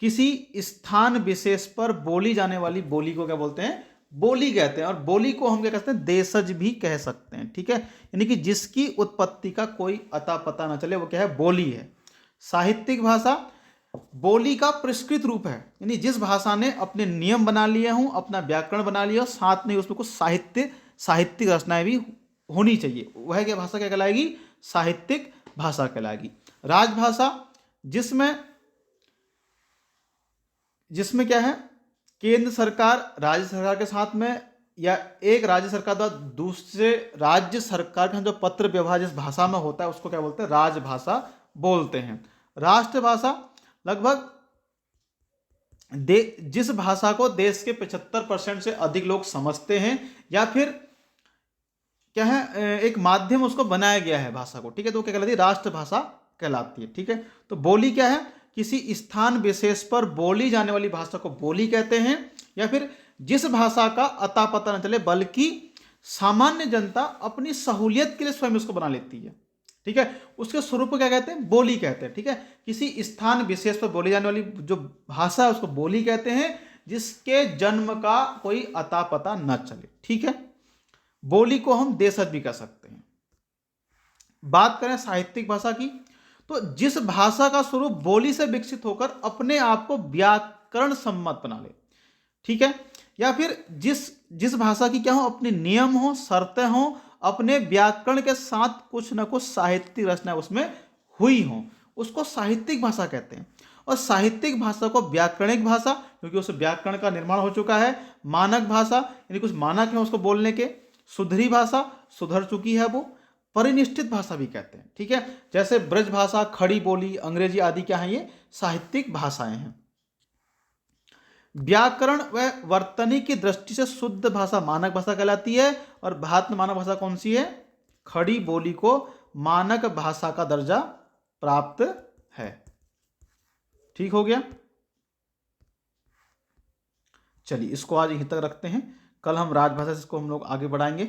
किसी स्थान विशेष पर बोली जाने वाली बोली को क्या बोलते हैं? बोली कहते हैं। और बोली को हम क्या कहते हैं? देशज भी कह सकते हैं। ठीक है, यानी कि जिसकी उत्पत्ति का कोई अता पता ना चले, वो क्या है? बोली है। साहित्यिक भाषा बोली का परिष्कृत रूप है, यानी जिस भाषा ने अपने नियम बना लिए हों, अपना व्याकरण बना लिया, साथ में उसमें कुछ साहित्यिक रचनाएं भी होनी चाहिए, वह क्या भाषा क्या कहलाएगी? साहित्यिक भाषा कहलाएगी। राजभाषा जिसमें क्या है? केंद्र सरकार राज्य सरकार के साथ में या एक राज्य सरकार द्वारा दूसरे राज्य सरकार का जो पत्र व्यवहार जिस भाषा में होता है उसको क्या बोलते हैं? राजभाषा बोलते हैं। राष्ट्रभाषा लगभग जिस भाषा को देश के 75% से अधिक लोग समझते हैं या फिर क्या है, एक माध्यम उसको बनाया गया है भाषा को। ठीक है, तो क्या कहलाती है? राष्ट्रभाषा कहलाती है। ठीक है, तो बोली क्या है? किसी स्थान विशेष पर बोली जाने वाली भाषा को बोली कहते हैं, या फिर जिस भाषा का अता पता न चले बल्कि सामान्य जनता अपनी सहूलियत के लिए स्वयं उसको बना लेती है। ठीक है, उसके स्वरूप को क्या कहते हैं? बोली कहते हैं। ठीक है, किसी स्थान विशेष पर बोली जाने वाली जो भाषा है उसको बोली कहते हैं, जिसके जन्म का कोई अता पता न चले। ठीक है, बोली को हम देशज भी कह सकते हैं। बात करें साहित्यिक भाषा की, तो जिस भाषा का स्वरूप बोली से विकसित होकर अपने आप को व्याकरण सम्मत बना ले। ठीक है, या फिर जिस भाषा की क्या हो? अपने नियम हो, शर्तें हो, अपने व्याकरण के साथ कुछ ना कुछ साहित्यिक रचना उसमें हुई हो, उसको साहित्यिक भाषा कहते हैं। और साहित्यिक भाषा को व्याकरणिक भाषा, क्योंकि उस व्याकरण का निर्माण हो चुका है। मानक भाषा, यानी कुछ मानक है उसको बोलने के। सुधरी भाषा, सुधर चुकी है वो। परिनिष्ठित भाषा भी कहते हैं। ठीक है, जैसे ब्रज भाषा, खड़ी बोली, अंग्रेजी आदि क्या है? ये साहित्यिक भाषाएं हैं। व्याकरण व वर्तनी की दृष्टि से शुद्ध भाषा मानक भाषा कहलाती है। और भारत में मानक भाषा कौन सी है? खड़ी बोली को मानक भाषा का दर्जा प्राप्त है। ठीक हो गया, चलिए इसको आज यहीं तक रखते हैं। कल हम राजभाषा से इसको हम लोग आगे बढ़ाएंगे।